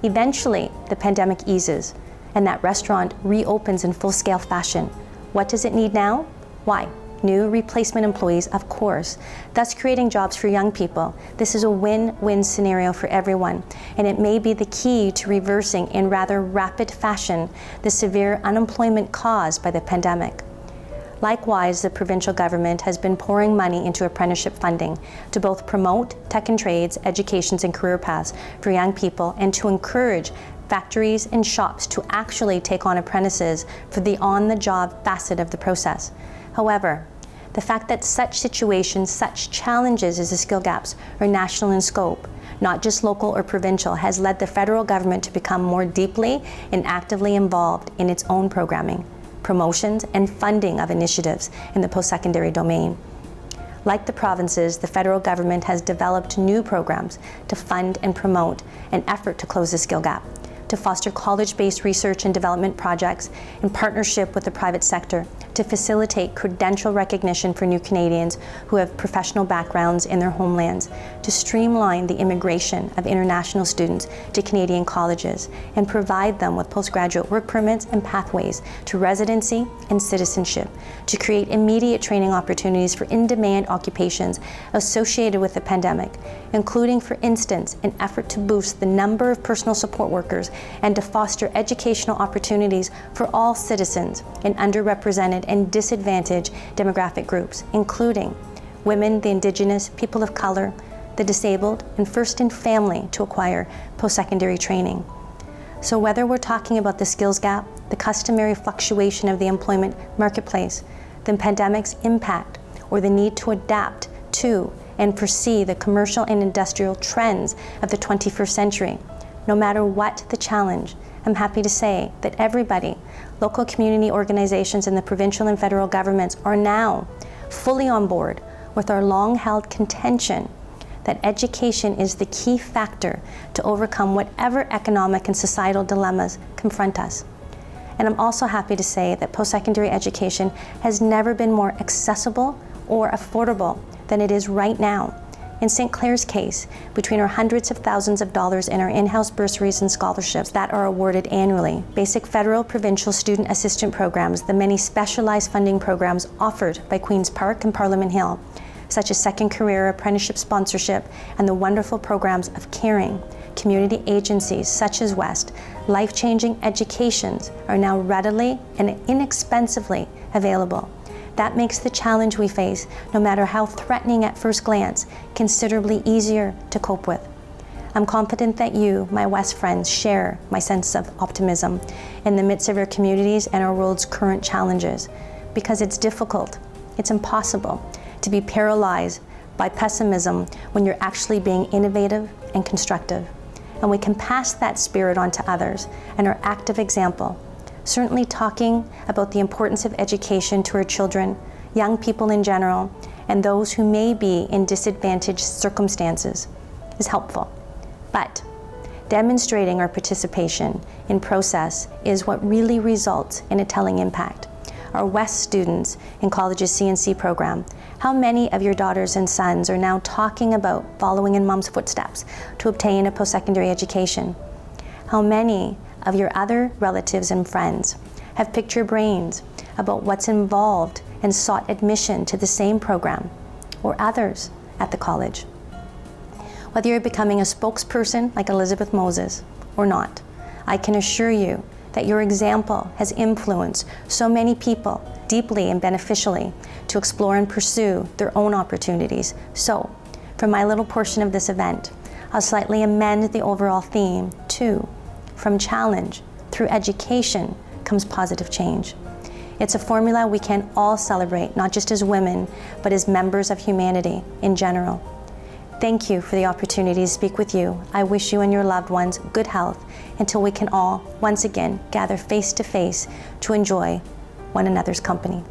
Eventually, the pandemic eases, and that restaurant reopens in full-scale fashion. What does it need now? Why? New replacement employees, of course, thus creating jobs for young people. This is a win-win scenario for everyone, and it may be the key to reversing in rather rapid fashion the severe unemployment caused by the pandemic. Likewise, the provincial government has been pouring money into apprenticeship funding to both promote tech and trades, educations and career paths for young people, and to encourage factories and shops to actually take on apprentices for the on-the-job facet of the process. However, the fact that such situations, such challenges as the skill gaps are national in scope, not just local or provincial, has led the federal government to become more deeply and actively involved in its own programming, promotions, and funding of initiatives in the post-secondary domain. Like the provinces, the federal government has developed new programs to fund and promote an effort to close the skill gap. to foster college-based research and development projects in partnership with the private sector to facilitate credential recognition for new Canadians who have professional backgrounds in their homelands, to streamline the immigration of international students to Canadian colleges and provide them with postgraduate work permits and pathways to residency and citizenship, to create immediate training opportunities for in-demand occupations associated with the pandemic, including, for instance, an effort to boost the number of personal support workers and to foster educational opportunities for all citizens in underrepresented and disadvantaged demographic groups, including women, the Indigenous, people of color, the disabled, and first in family to acquire post-secondary training. So whether we're talking about the skills gap, the customary fluctuation of the employment marketplace, the pandemic's impact, or the need to adapt to and foresee the commercial and industrial trends of the 21st century, no matter what the challenge, I'm happy to say that everybody, local community organizations and the provincial and federal governments are now fully on board with our long-held contention that education is the key factor to overcome whatever economic and societal dilemmas confront us. And I'm also happy to say that post-secondary education has never been more accessible or affordable than it is right now. In St. Clair's case, between our hundreds of thousands of dollars in our in-house bursaries and scholarships that are awarded annually, basic federal, provincial student assistant programs, the many specialized funding programs offered by Queen's Park and Parliament Hill, such as second career, apprenticeship sponsorship, and the wonderful programs of caring, community agencies such as West, life-changing educations are now readily and inexpensively available. That makes the challenge we face, no matter how threatening at first glance, considerably easier to cope with. I'm confident that you, my West friends, share my sense of optimism in the midst of our communities and our world's current challenges, because it's difficult, it's impossible to be paralyzed by pessimism when you're actually being innovative and constructive. And we can pass that spirit on to others and our active example, certainly talking about the importance of education to our children, young people in general, and those who may be in disadvantaged circumstances is helpful. But demonstrating our participation in process is what really results in a telling impact. Our West students in college's CNC program, how many of your daughters and sons are now talking about following in mom's footsteps to obtain a post-secondary education? How many of your other relatives and friends have picked your brains about what's involved and sought admission to the same program or others at the college? Whether you're becoming a spokesperson like Elizabeth Moses or not, I can assure you that your example has influenced so many people deeply and beneficially to explore and pursue their own opportunities. So, for my little portion of this event, I'll slightly amend the overall theme to from challenge through education comes positive change. It's a formula we can all celebrate, not just as women, but as members of humanity in general. Thank you for the opportunity to speak with you. I wish you and your loved ones good health until we can all, once again, gather face to face to enjoy one another's company.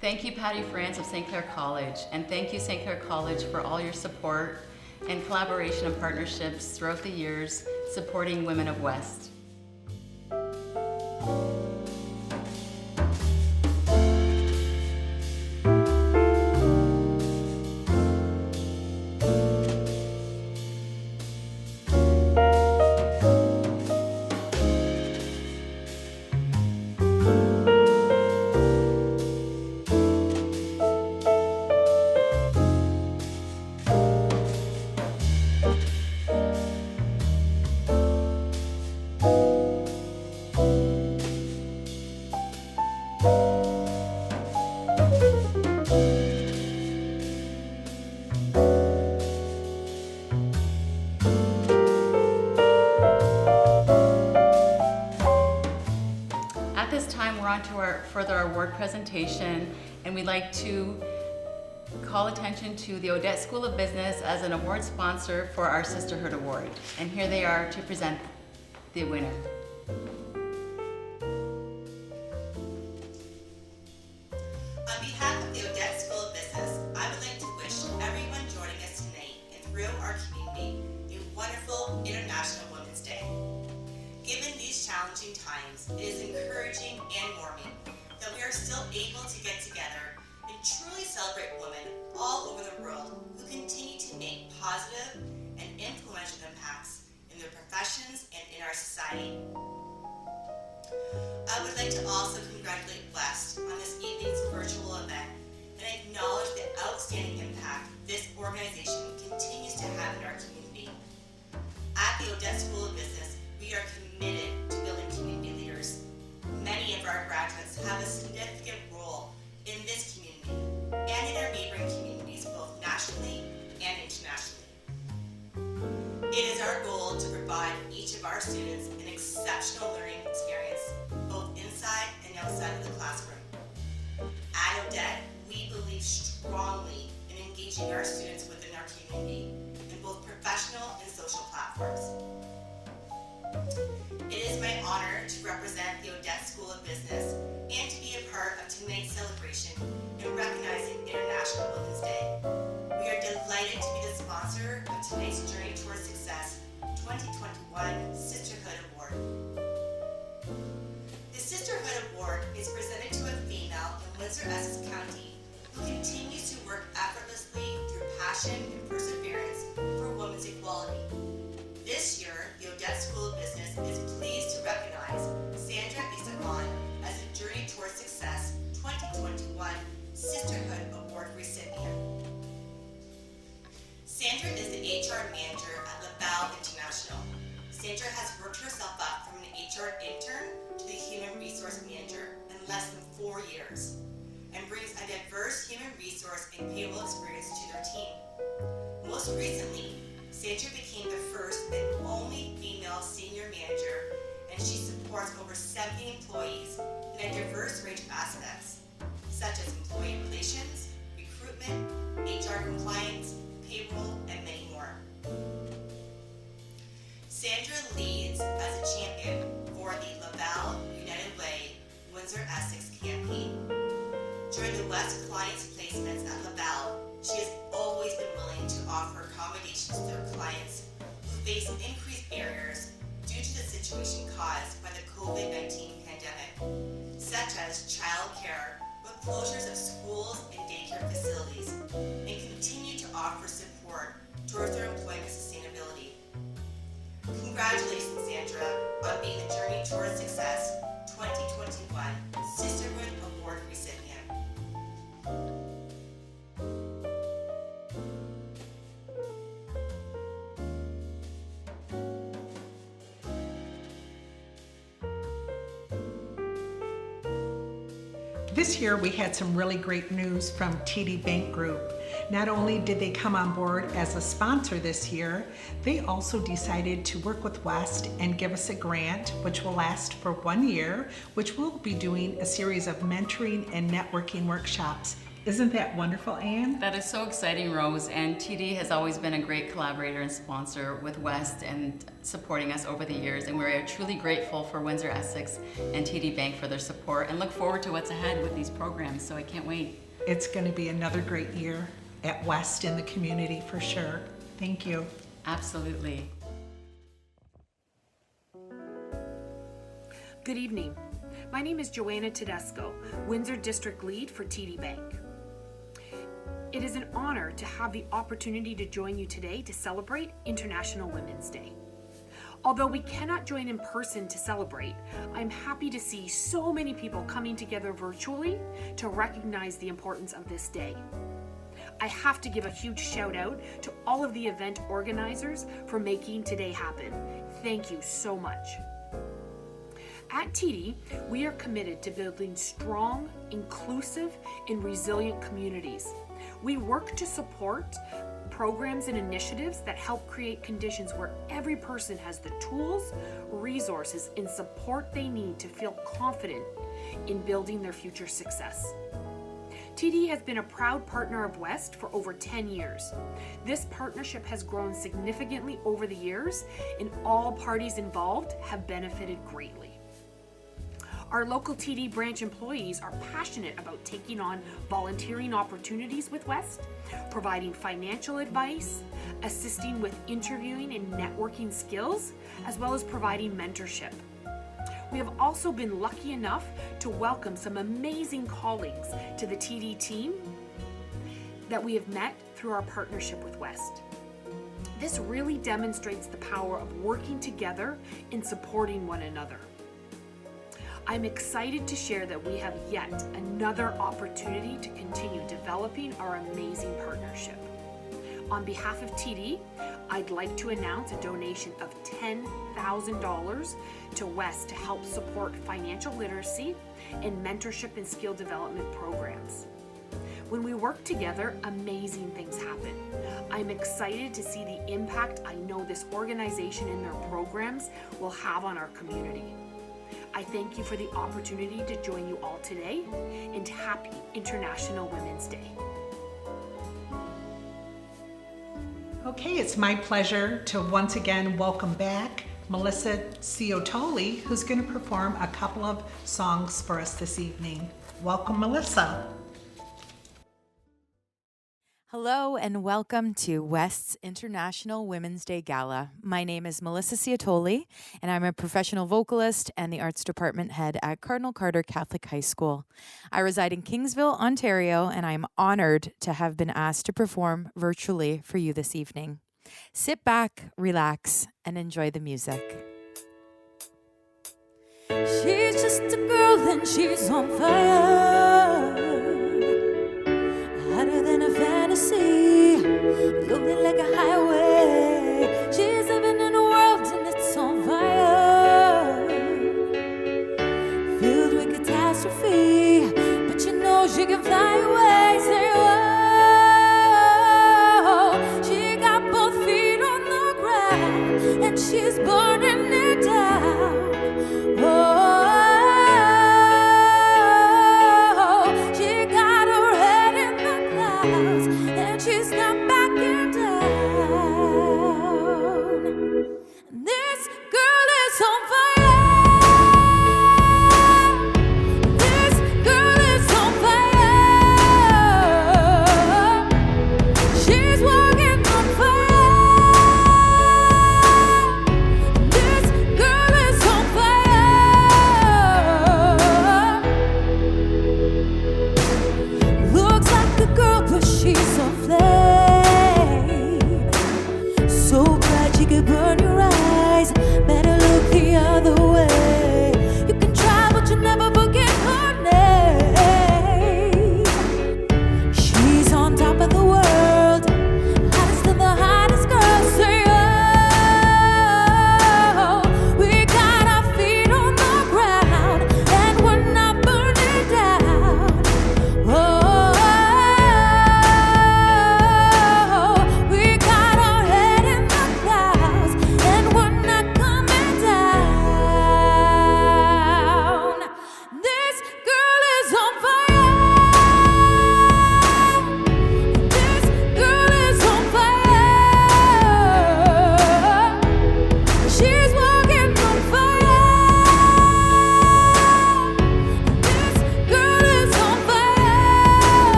Thank you, Patty France of St. Clair College, and thank you, St. Clair College, for all your support and collaboration and partnerships throughout the years supporting Women of West. Further award presentation, and we'd like to call attention to the Odette School of Business as an award sponsor for our Sisterhood Award. And here they are to present the winner. On behalf of the Odette School of Business, I would like to wish everyone joining us tonight and throughout our community a wonderful International Women's Day. Given these challenging times, it is encouraging and warming that we are still able to get together and truly celebrate women all over the world who continue to make positive and influential impacts in their professions and in our society. I would like to also congratulate West on this evening's virtual event and acknowledge the outstanding impact this organization continues to have in our community. At the Odette School of Business, we are committed to building community leaders. Many of our graduates have a significant role in this community and in our neighboring communities, both nationally and internationally. It is our goal to provide each of our students an exceptional learning experience, both inside and outside of the classroom. At Odette, we believe strongly in engaging our students within our community in both professional and social platforms. It is my honor to represent the Odette School of Business and to be a part of tonight's celebration in recognizing International Women's Day. We are delighted to be the sponsor of tonight's Journey Towards Success 2021 Sisterhood Award. The Sisterhood Award is presented to a female in Windsor, Essex County who continues to work effortlessly through passion and perseverance for women's equality. This year, the Odette School of Business is pleased to recognize Sandra Isaacon as the Journey Towards Success 2021 Sisterhood Award recipient. Sandra is the HR manager at Laval International. Sandra has worked herself up from an HR intern to the human resource manager in less than 4 years and brings a diverse human resource and payroll experience to their team. Most recently, Sandra became the first and only female senior manager, and she supports over 70 employees in a diverse range of aspects, such as employee relations, recruitment, HR compliance, payroll, and many more. Sandra leads as a champion for the Laval United Way Windsor Essex campaign. During the West clients' placements at Laval, she has always been willing to offer accommodations to their clients who face increased barriers due to the situation caused by the COVID-19 pandemic, such as child care with closures of schools and daycare facilities, and continue to offer support towards their employment sustainability. Congratulations, Sandra, on being the Journey Towards Success 2021 Sisterhood Award recipient. This year we had some really great news from TD Bank Group. Not only did they come on board as a sponsor this year, they also decided to work with West and give us a grant which will last for 1 year, which we'll be doing a series of mentoring and networking workshops. Isn't that wonderful, Anne? That is so exciting, Rose, and TD has always been a great collaborator and sponsor with West and supporting us over the years, and we're truly grateful for Windsor Essex and TD Bank for their support and look forward to what's ahead with these programs, so I can't wait. It's going to be another great year at West in the community for sure. Thank you. Absolutely. Good evening. My name is Joanna Tedesco, Windsor District Lead for TD Bank. It is an honor to have the opportunity to join you today to celebrate International Women's Day. Although we cannot join in person to celebrate, I'm happy to see so many people coming together virtually to recognize the importance of this day. I have to give a huge shout out to all of the event organizers for making today happen. Thank you so much. At TD, we are committed to building strong, inclusive, and resilient communities. We work to support programs and initiatives that help create conditions where every person has the tools, resources, and support they need to feel confident in building their future success. TD has been a proud partner of West for over 10 years. This partnership has grown significantly over the years, and all parties involved have benefited greatly. Our local TD branch employees are passionate about taking on volunteering opportunities with West, providing financial advice, assisting with interviewing and networking skills, as well as providing mentorship. We have also been lucky enough to welcome some amazing colleagues to the TD team that we have met through our partnership with West. This really demonstrates the power of working together and supporting one another. I'm excited to share that we have yet another opportunity to continue developing our amazing partnership. On behalf of TD, I'd like to announce a donation of $10,000 to West to help support financial literacy and mentorship and skill development programs. When we work together, amazing things happen. I'm excited to see the impact I know this organization and their programs will have on our community. I thank you for the opportunity to join you all today, and happy International Women's Day. Okay, it's my pleasure to once again welcome back Melissa Ciotoli, who's going to perform a couple of songs for us this evening. Welcome, Melissa. Hello and welcome to West's International Women's Day Gala. My name is Melissa Ciotoli, and I'm a professional vocalist and the arts department head at Cardinal Carter Catholic High School. I reside in Kingsville, Ontario, and I'm honored to have been asked to perform virtually for you this evening. Sit back, relax, and enjoy the music. She's just a girl and she's on fire, hotter than a fantasy, loaded like a highway. She's living in a world and it's on fire, filled with catastrophe, but you know she can fly away. Say, whoa, she got both feet on the ground and she's burning it down. Whoa. She's not backing down. This girl is on fire. This girl is on fire. She's walking on fire. This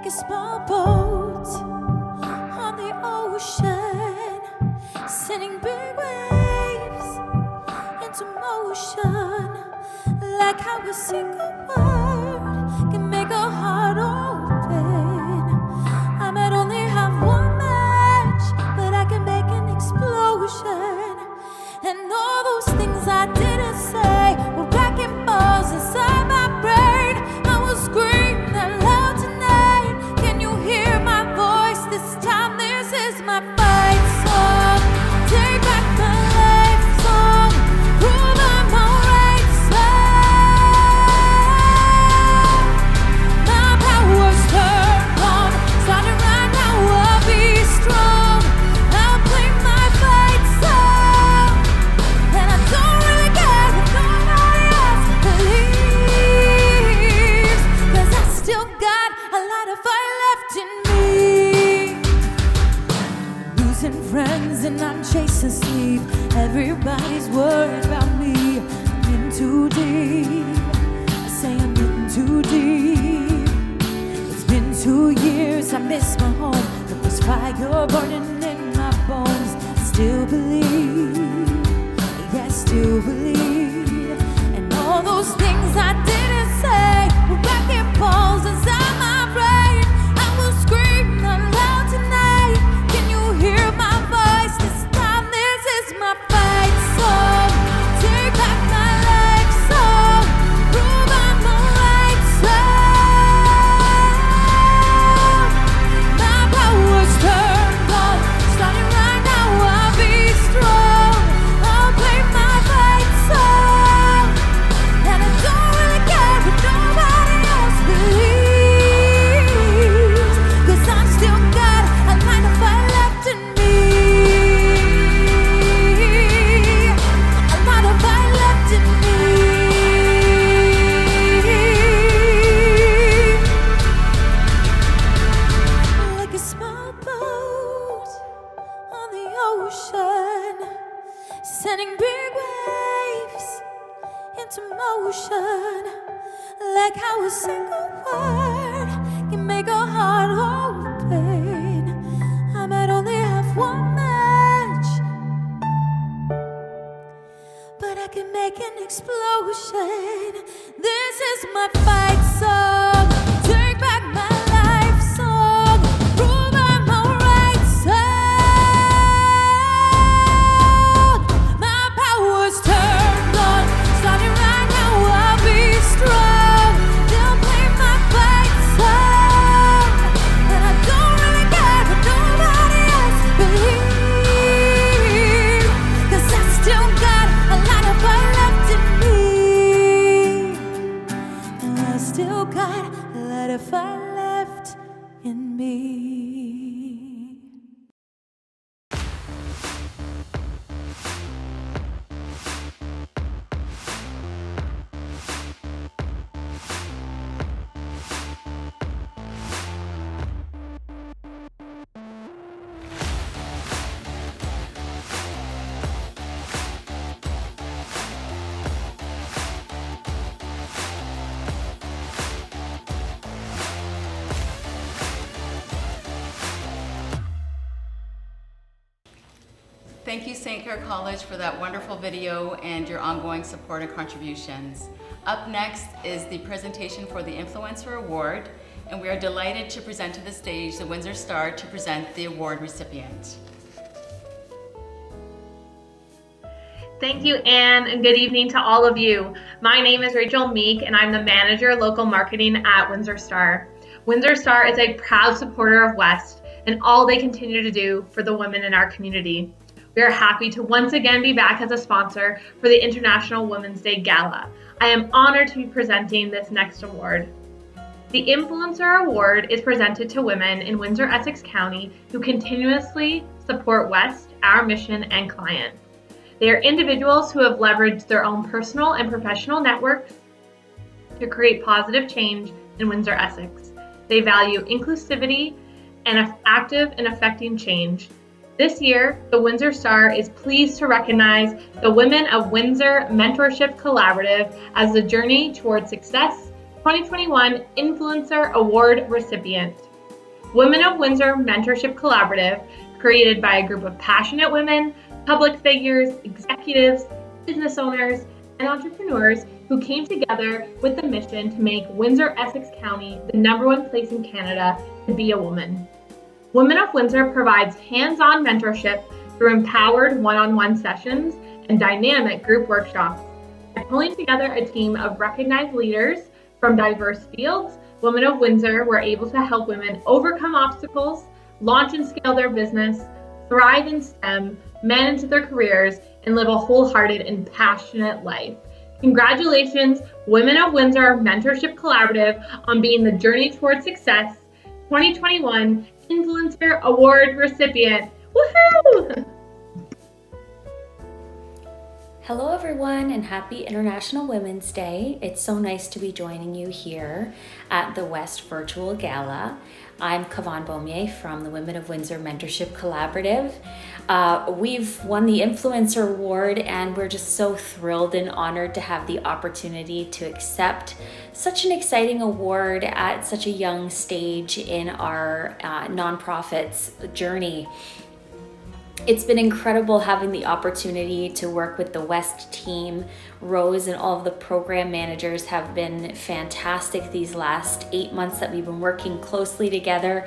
like a small boat on the ocean, sending big waves into motion, like how a single word can make a heart open. I might only have one match, but I can make an explosion. And all those things I didn't say were wrecking balls inside my brain. I will scream that loud tonight. Can you hear my voice this time? This is my fight song. Take back my life song. Prove I'm alright song. My power's turned on. Starting right now, I'll be strong. I'll play my fight song. And I don't really care if nobody else believes, 'cause I still got a lot of fire left in me. Losing friends and I'm chasing sleep. Everybody's worried about me. I'm in too deep. I say I'm in too deep. It's been 2 years, I miss my home, but there's fire burning in my bones. I still believe, yeah, I still believe. And all those things I didn't say were wrecking balls inside my brain. I will scream out loud tonight. Can you hear my voice this time? This is my fight song. Take back my life song. Prove I'm alright song. My power's turned on. Starting right now, I'll be strong. I'll play my fight song. And I don't really care if nobody else believes, 'cause I've still got a line of fire left in me. A lot of fire left in me. Like a small boat on the ocean, sending big waves into motion, like how a single word can make a heart open. I might only have one match, but I can make an explosion. This is my fight song. Take back my life song. Prove I'm alright song. My power's turned on. Starting right now, I'll be strong. They'll play my fight song. And I don't really care if nobody else believes, 'cause I still got a lot of fire left in me. And I still got a lot of fire left in me. Thank you, St. Clair College, for that wonderful video and your ongoing support and contributions. Up next is the presentation for the Influencer Award, and we are delighted to present to the stage the Windsor Star to present the award recipient. Thank you, Anne, and good evening to all of you. My name is Rachel Meek, and I'm the Manager Local Marketing at Windsor Star. Windsor Star is a proud supporter of West and all they continue to do for the women in our community. We are happy to once again be back as a sponsor for the International Women's Day Gala. I am honored to be presenting this next award. The Influencer Award is presented to women in Windsor, Essex County who continuously support West, our mission, and clients. They are individuals who have leveraged their own personal and professional networks to create positive change in Windsor, Essex. They value inclusivity and are active in affecting change. This year, the Windsor Star is pleased to recognize the Women of Windsor Mentorship Collaborative as the Journey Toward Success 2021 Influencer Award recipient. Women of Windsor Mentorship Collaborative, created by a group of passionate women, public figures, executives, business owners, and entrepreneurs who came together with the mission to make Windsor, Essex County the #1 place in Canada to be a woman. Women of Windsor provides hands-on mentorship through empowered one-on-one sessions and dynamic group workshops. By pulling together a team of recognized leaders from diverse fields, Women of Windsor were able to help women overcome obstacles, launch and scale their business, thrive in STEM, manage their careers, and live a wholehearted and passionate life. Congratulations, Women of Windsor Mentorship Collaborative, on being the Journey Towards Success 2021 Influencer Award recipient. Woohoo! Hello everyone, and happy International Women's Day. It's so nice to be joining you here at the West Virtual Gala. I'm Kavan Beaumier from the Women of Windsor Mentorship Collaborative. We've won the Influencer Award, and we're just so thrilled and honored to have the opportunity to accept such an exciting award at such a young stage in our nonprofit's journey. It's been incredible having the opportunity to work with the West team. Rose and all of the program managers have been fantastic these last 8 months that we've been working closely together.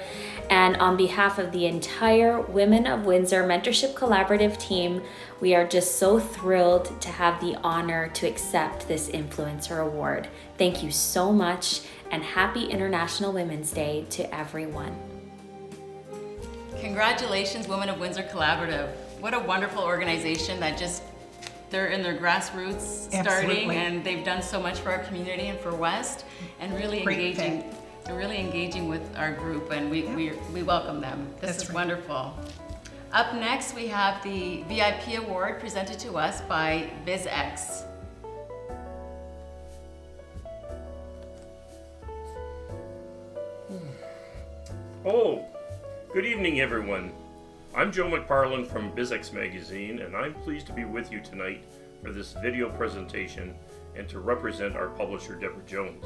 And on behalf of the entire Women of Windsor Mentorship Collaborative team, we are just so thrilled to have the honor to accept this Influencer Award. Thank you so much, and happy International Women's Day to everyone. Congratulations, Women of Windsor Collaborative. What a wonderful organization that they're in their grassroots starting. Absolutely. And they've done so much for our community and for West, and really they're really engaging with our group, and we welcome them. This is wonderful. Up next, we have the VIP award presented to us by BizX. Oh, good evening, everyone. I'm Joe McParland from BizX Magazine, and I'm pleased to be with you tonight for this video presentation and to represent our publisher, Deborah Jones.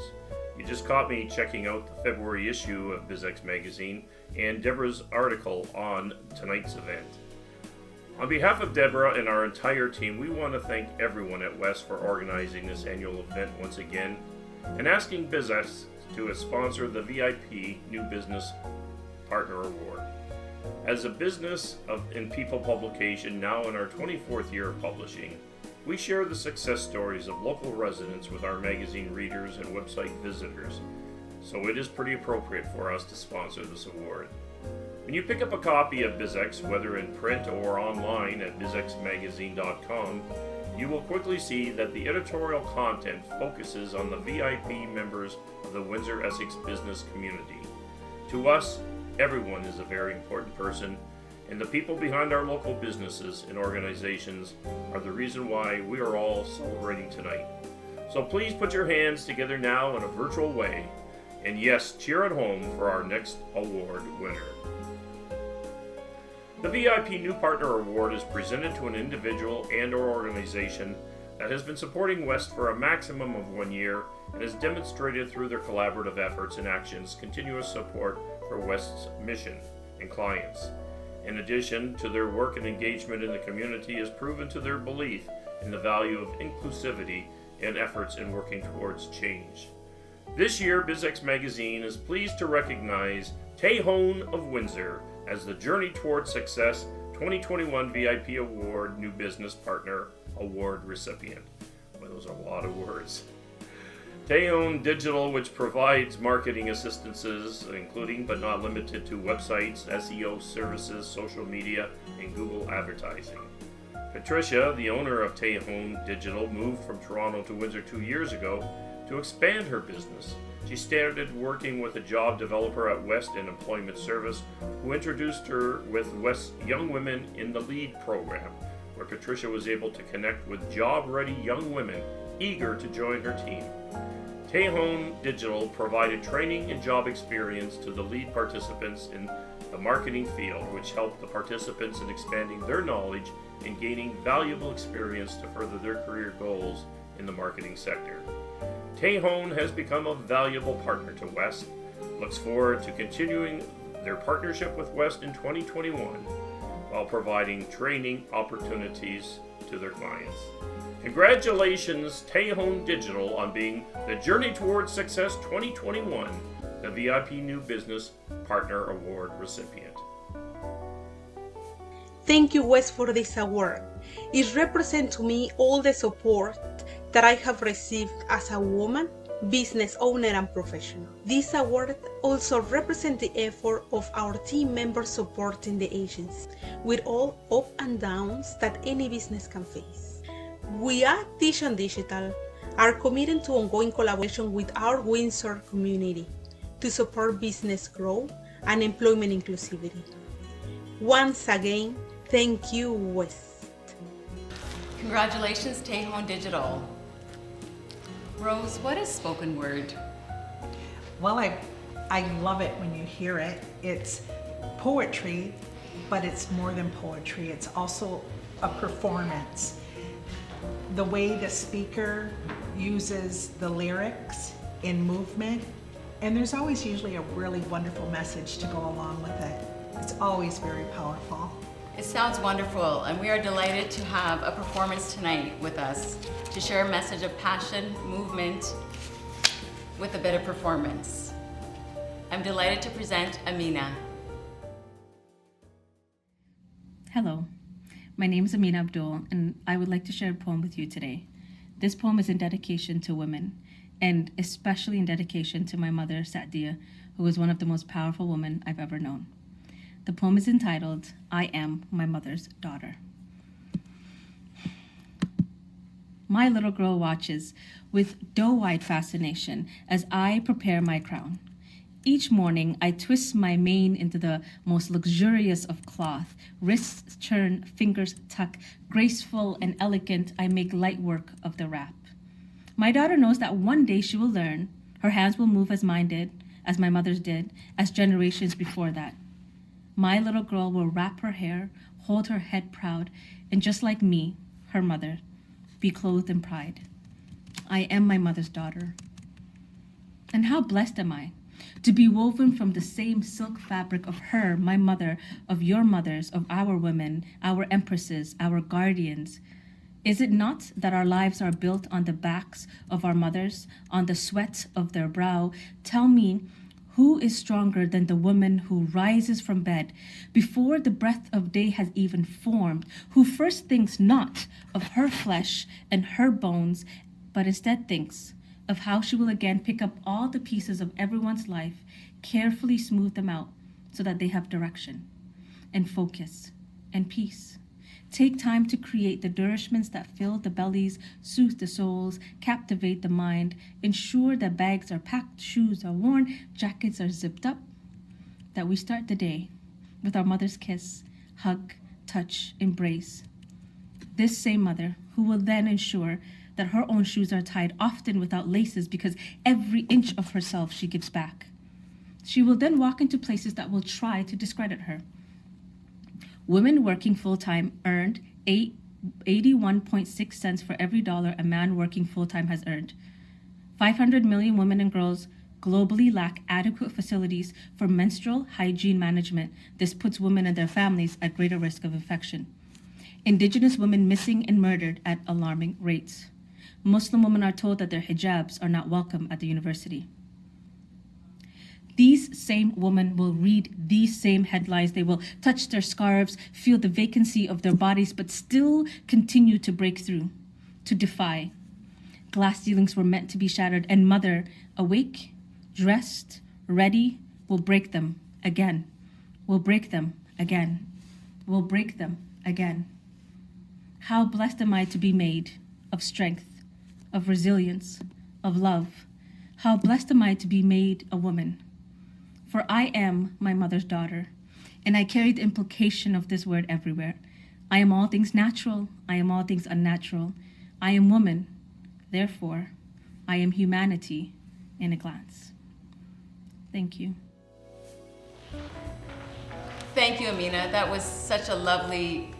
You just caught me checking out the February issue of BizX Magazine and Deborah's article on tonight's event. On behalf of Deborah and our entire team, we want to thank everyone at West for organizing this annual event once again and asking BizX to sponsor the VIP New Business Partner Award. As a business and people publication now in our 24th year of publishing, we share the success stories of local residents with our magazine readers and website visitors, so it is pretty appropriate for us to sponsor this award. When you pick up a copy of BizX, whether in print or online at bizxmagazine.com, you will quickly see that the editorial content focuses on the VIP members of the Windsor Essex business community. To us, everyone is a very important person, and the people behind our local businesses and organizations are the reason why we are all celebrating tonight. So please put your hands together now in a virtual way, and yes, cheer at home for our next award winner. The VIP New Partner Award is presented to an individual and/or organization that has been supporting West for a maximum of 1 year and has demonstrated through their collaborative efforts and actions continuous support for West's mission and clients. In addition to their work and engagement in the community is proven to their belief in the value of inclusivity and efforts in working towards change. This year, BizX Magazine is pleased to recognize Tehone of Windsor as the Journey Towards Success 2021 VIP Award New Business Partner Award recipient. Well, those are a lot of words. Tehone Digital, which provides marketing assistances, including but not limited to websites, SEO services, social media, and Google advertising. Patricia, the owner of Tehone Digital, moved from Toronto to Windsor 2 years ago to expand her business. She started working with a job developer at West and Employment Service, who introduced her with West's Young Women in the Lead program, where Patricia was able to connect with job-ready young women eager to join her team. Tehone Digital provided training and job experience to the lead participants in the marketing field, which helped the participants in expanding their knowledge and gaining valuable experience to further their career goals in the marketing sector. Tehone has become a valuable partner to West, looks forward to continuing their partnership with West in 2021 while providing training opportunities to their clients. Congratulations, Tejon Digital, on being the Journey Towards Success 2021, the VIP New Business Partner Award recipient. Thank you, West, for this award. It represents to me all the support that I have received as a woman, business owner, and professional. This award also represents the effort of our team members supporting the agency with all up and downs that any business can face. We at Tejon Digital are committed to ongoing collaboration with our Windsor community to support business growth and employment inclusivity. Once again, thank you, West. Congratulations, Tejon Digital. Rose, what is spoken word? Well, I love it when you hear it. It's poetry, but it's more than poetry. It's also a performance. The way the speaker uses the lyrics in movement, and there's always usually a really wonderful message to go along with it. It's always very powerful. It sounds wonderful, and we are delighted to have a performance tonight with us to share a message of passion, movement, with a bit of performance. I'm delighted to present Amina. Hello, my name is Amina Abdul, and I would like to share a poem with you today. This poem is in dedication to women, and especially in dedication to my mother, Saadia, who was one of the most powerful women I've ever known. The poem is entitled, I Am My Mother's Daughter. My little girl watches with doe-eyed fascination as I prepare my crown. Each morning, I twist my mane into the most luxurious of cloth. Wrists turn, fingers tuck, graceful and elegant, I make light work of the wrap. My daughter knows that one day she will learn. Her hands will move as mine did, as my mother's did, as generations before that. My little girl will wrap her hair, hold her head proud, and just like me, her mother, be clothed in pride. I am my mother's daughter. And how blessed am I to be woven from the same silk fabric of her, my mother, of your mothers, of our women, our empresses, our guardians. Is it not that our lives are built on the backs of our mothers, on the sweat of their brow? Tell me, who is stronger than the woman who rises from bed before the breath of day has even formed, who first thinks not of her flesh and her bones, but instead thinks of how she will again pick up all the pieces of everyone's life, carefully smooth them out so that they have direction and focus and peace. Take time to create the nourishments that fill the bellies, soothe the souls, captivate the mind, ensure that bags are packed, shoes are worn, jackets are zipped up, that we start the day with our mother's kiss, hug, touch, embrace. This same mother who will then ensure that her own shoes are tied, often without laces, because every inch of herself she gives back. She will then walk into places that will try to discredit her. Women working full-time earned 81.6 cents for every dollar a man working full-time has earned. 500 million women and girls globally lack adequate facilities for menstrual hygiene management. This puts women and their families at greater risk of infection. Indigenous women missing and murdered at alarming rates. Muslim women are told that their hijabs are not welcome at the university. These same women will read these same headlines. They will touch their scarves, feel the vacancy of their bodies, but still continue to break through, to defy. Glass ceilings were meant to be shattered, and mother, awake, dressed, ready, will break them again, will break them again, will break them again. How blessed am I to be made of strength, of resilience, of love. How blessed am I to be made a woman. For I am my mother's daughter, and I carry the implication of this word everywhere. I am all things natural. I am all things unnatural. I am woman. Therefore, I am humanity in a glance. Thank you. Thank you, Amina. That was such a lovely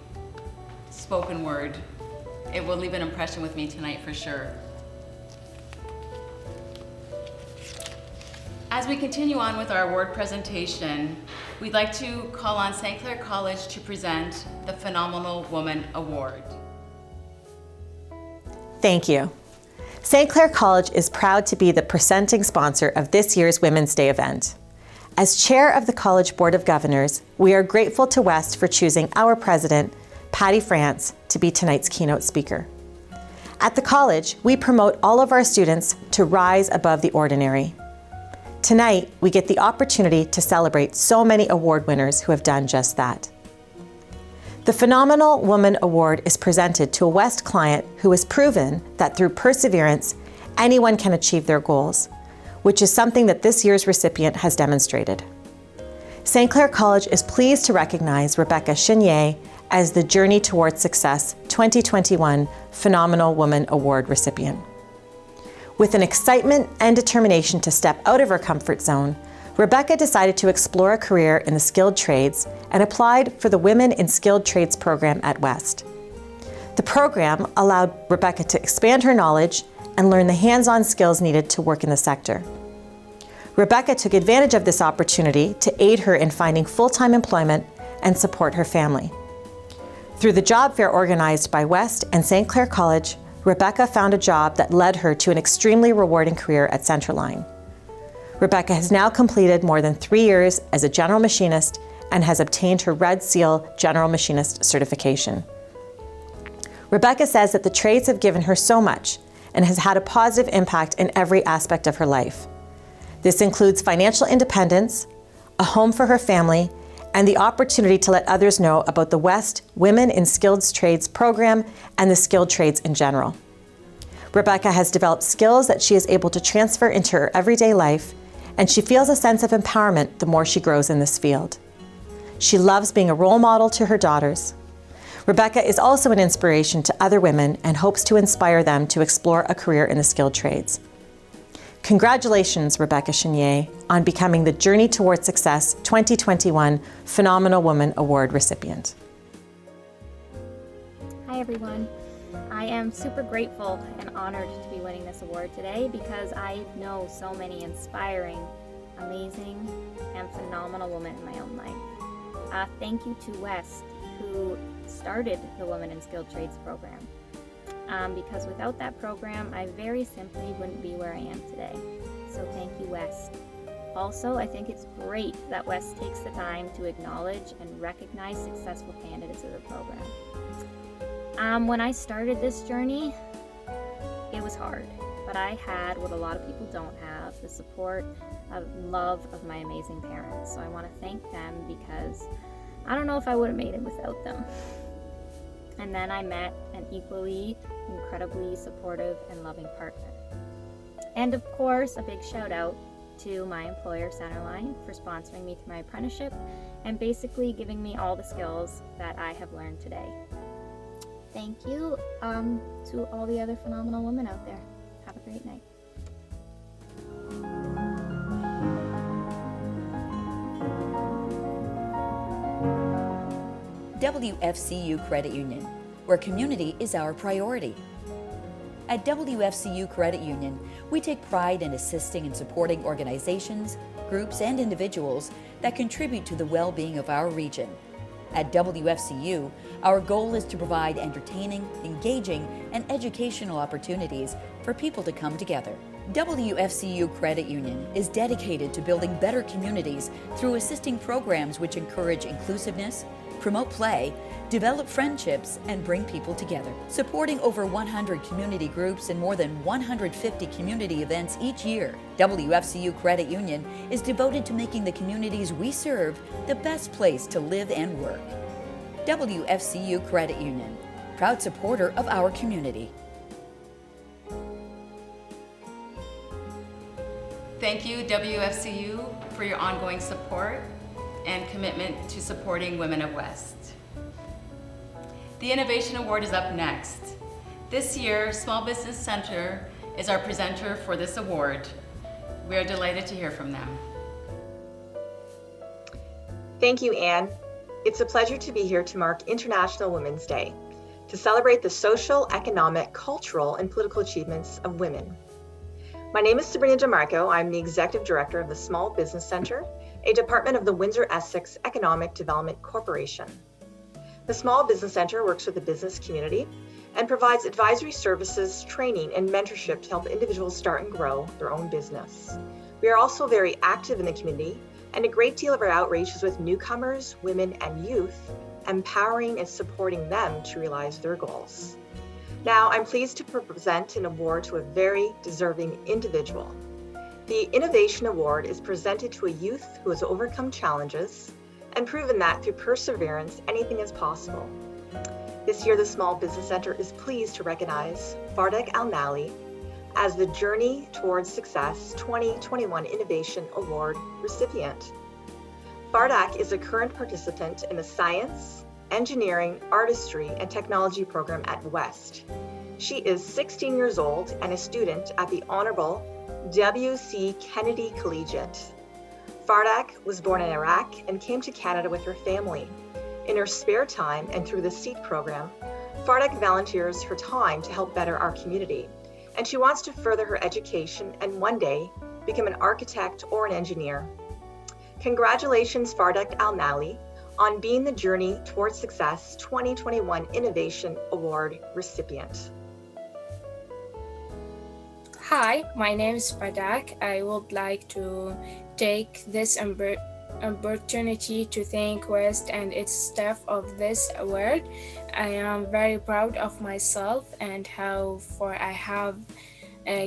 spoken word. It will leave an impression with me tonight for sure. As we continue on with our award presentation, we'd like to call on St. Clair College to present the Phenomenal Woman Award. Thank you. St. Clair College is proud to be the presenting sponsor of this year's Women's Day event. As chair of the College Board of Governors, we are grateful to West for choosing our president, Patty France, to be tonight's keynote speaker. At the college, we promote all of our students to rise above the ordinary. Tonight, we get the opportunity to celebrate so many award winners who have done just that. The Phenomenal Woman Award is presented to a West client who has proven that through perseverance, anyone can achieve their goals, which is something that this year's recipient has demonstrated. St. Clair College is pleased to recognize Rebecca Chenier as the Journey Towards Success 2021 Phenomenal Woman Award recipient. With an excitement and determination to step out of her comfort zone, Rebecca decided to explore a career in the skilled trades and applied for the Women in Skilled Trades program at West. The program allowed Rebecca to expand her knowledge and learn the hands-on skills needed to work in the sector. Rebecca took advantage of this opportunity to aid her in finding full-time employment and support her family. Through the job fair organized by West and St. Clair College, Rebecca found a job that led her to an extremely rewarding career at Centerline. Rebecca has now completed more than 3 years as a general machinist and has obtained her Red Seal General Machinist certification. Rebecca says that the trades have given her so much and has had a positive impact in every aspect of her life. This includes financial independence, a home for her family, and the opportunity to let others know about the West Women in Skilled Trades program and the skilled trades in general. Rebecca has developed skills that she is able to transfer into her everyday life, and she feels a sense of empowerment the more she grows in this field. She loves being a role model to her daughters. Rebecca is also an inspiration to other women and hopes to inspire them to explore a career in the skilled trades. Congratulations, Rebecca Chenier, on becoming the Journey Towards Success 2021 Phenomenal Woman Award recipient. Hi everyone. I am super grateful and honored to be winning this award today because I know so many inspiring, amazing, and phenomenal women in my own life. Thank you to West, who started the Women in Skilled Trades program. Because without that program, I very simply wouldn't be where I am today. So thank you, West. Also, I think it's great that West takes the time to acknowledge and recognize successful candidates of the program. When I started this journey, it was hard, but I had what a lot of people don't have, the support and love of my amazing parents. So I want to thank them because I don't know if I would have made it without them. And then I met an equally incredibly supportive and loving partner. And of course, a big shout out to my employer, Centerline, for sponsoring me through my apprenticeship and basically giving me all the skills that I have learned today. Thank you to all the other phenomenal women out there. Have a great night. WFCU Credit Union, where community is our priority. At WFCU Credit Union, we take pride in assisting and supporting organizations, groups, and individuals that contribute to the well-being of our region. At WFCU, our goal is to provide entertaining, engaging, and educational opportunities for people to come together. WFCU Credit Union is dedicated to building better communities through assisting programs which encourage inclusiveness, promote play, develop friendships, and bring people together. Supporting over 100 community groups and more than 150 community events each year, WFCU Credit Union is devoted to making the communities we serve the best place to live and work. WFCU Credit Union, proud supporter of our community. Thank you, WFCU, for your ongoing support and commitment to supporting women of West. The Innovation Award is up next. This year, Small Business Center is our presenter for this award. We are delighted to hear from them. Thank you, Anne. It's a pleasure to be here to mark International Women's Day, to celebrate the social, economic, cultural, and political achievements of women. My name is Sabrina DeMarco. I'm the Executive Director of the Small Business Center, a department of the Windsor Essex Economic Development Corporation. The Small Business Center works with the business community and provides advisory services, training, and mentorship to help individuals start and grow their own business. We are also very active in the community, and a great deal of our outreach is with newcomers, women, and youth, empowering and supporting them to realize their goals. Now, I'm pleased to present an award to a very deserving individual. The Innovation Award is presented to a youth who has overcome challenges and proven that through perseverance, anything is possible. This year, the Small Business Center is pleased to recognize Fardak Al-Nali as the Journey Towards Success 2021 Innovation Award recipient. Fardak is a current participant in the Science, Engineering, Artistry, and Technology program at West. She is 16 years old and a student at the Honorable W.C. Kennedy Collegiate. Fardak was born in Iraq and came to Canada with her family. In her spare time and through the SEED program, Fardak volunteers her time to help better our community, and she wants to further her education and one day become an architect or an engineer. Congratulations, Fardak Al-Nali, on being the Journey Towards Success 2021 Innovation Award recipient. Hi, my name is Fardak. I would like to take this opportunity to thank West and its staff of this award. I am very proud of myself and how far I have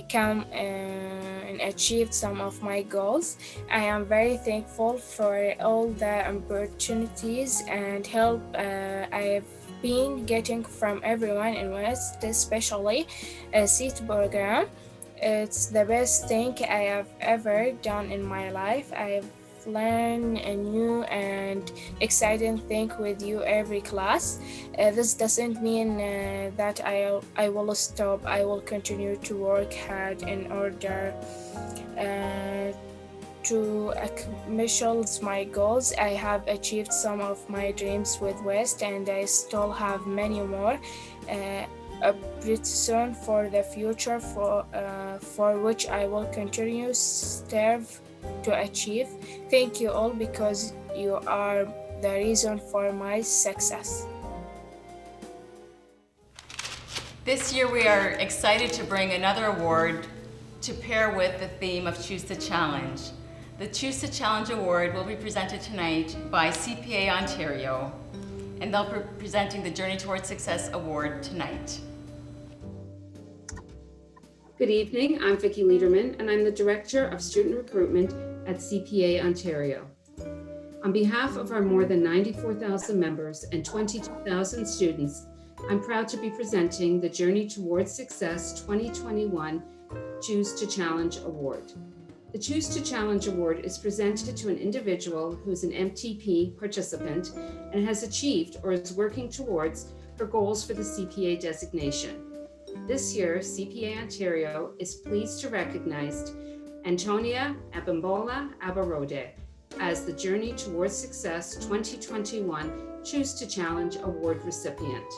come and achieved some of my goals. I am very thankful for all the opportunities and help I have been getting from everyone in West, especially a SEED program. It's the best thing I have ever done in my life. I've learned a new and exciting thing with you every class. This doesn't mean that I will stop. I will continue to work hard in order to accomplish my goals. I have achieved some of my dreams with West, and I still have many more. Soon for the future for which I will continue strive to achieve. Thank you all because you are the reason for my success. This year we are excited to bring another award to pair with the theme of Choose to Challenge. The Choose to Challenge Award will be presented tonight by CPA Ontario, and they'll be presenting the Journey Towards Success Award tonight. Good evening, I'm Vicki Liederman, and I'm the Director of Student Recruitment at CPA Ontario. On behalf of our more than 94,000 members and 22,000 students, I'm proud to be presenting the Journey Towards Success 2021 Choose to Challenge Award. The Choose to Challenge Award is presented to an individual who is an MTP participant and has achieved or is working towards her goals for the CPA designation. This year, CPA Ontario is pleased to recognize Antonia Abimbola Abarode as the Journey Towards Success 2021 Choose to Challenge Award recipient.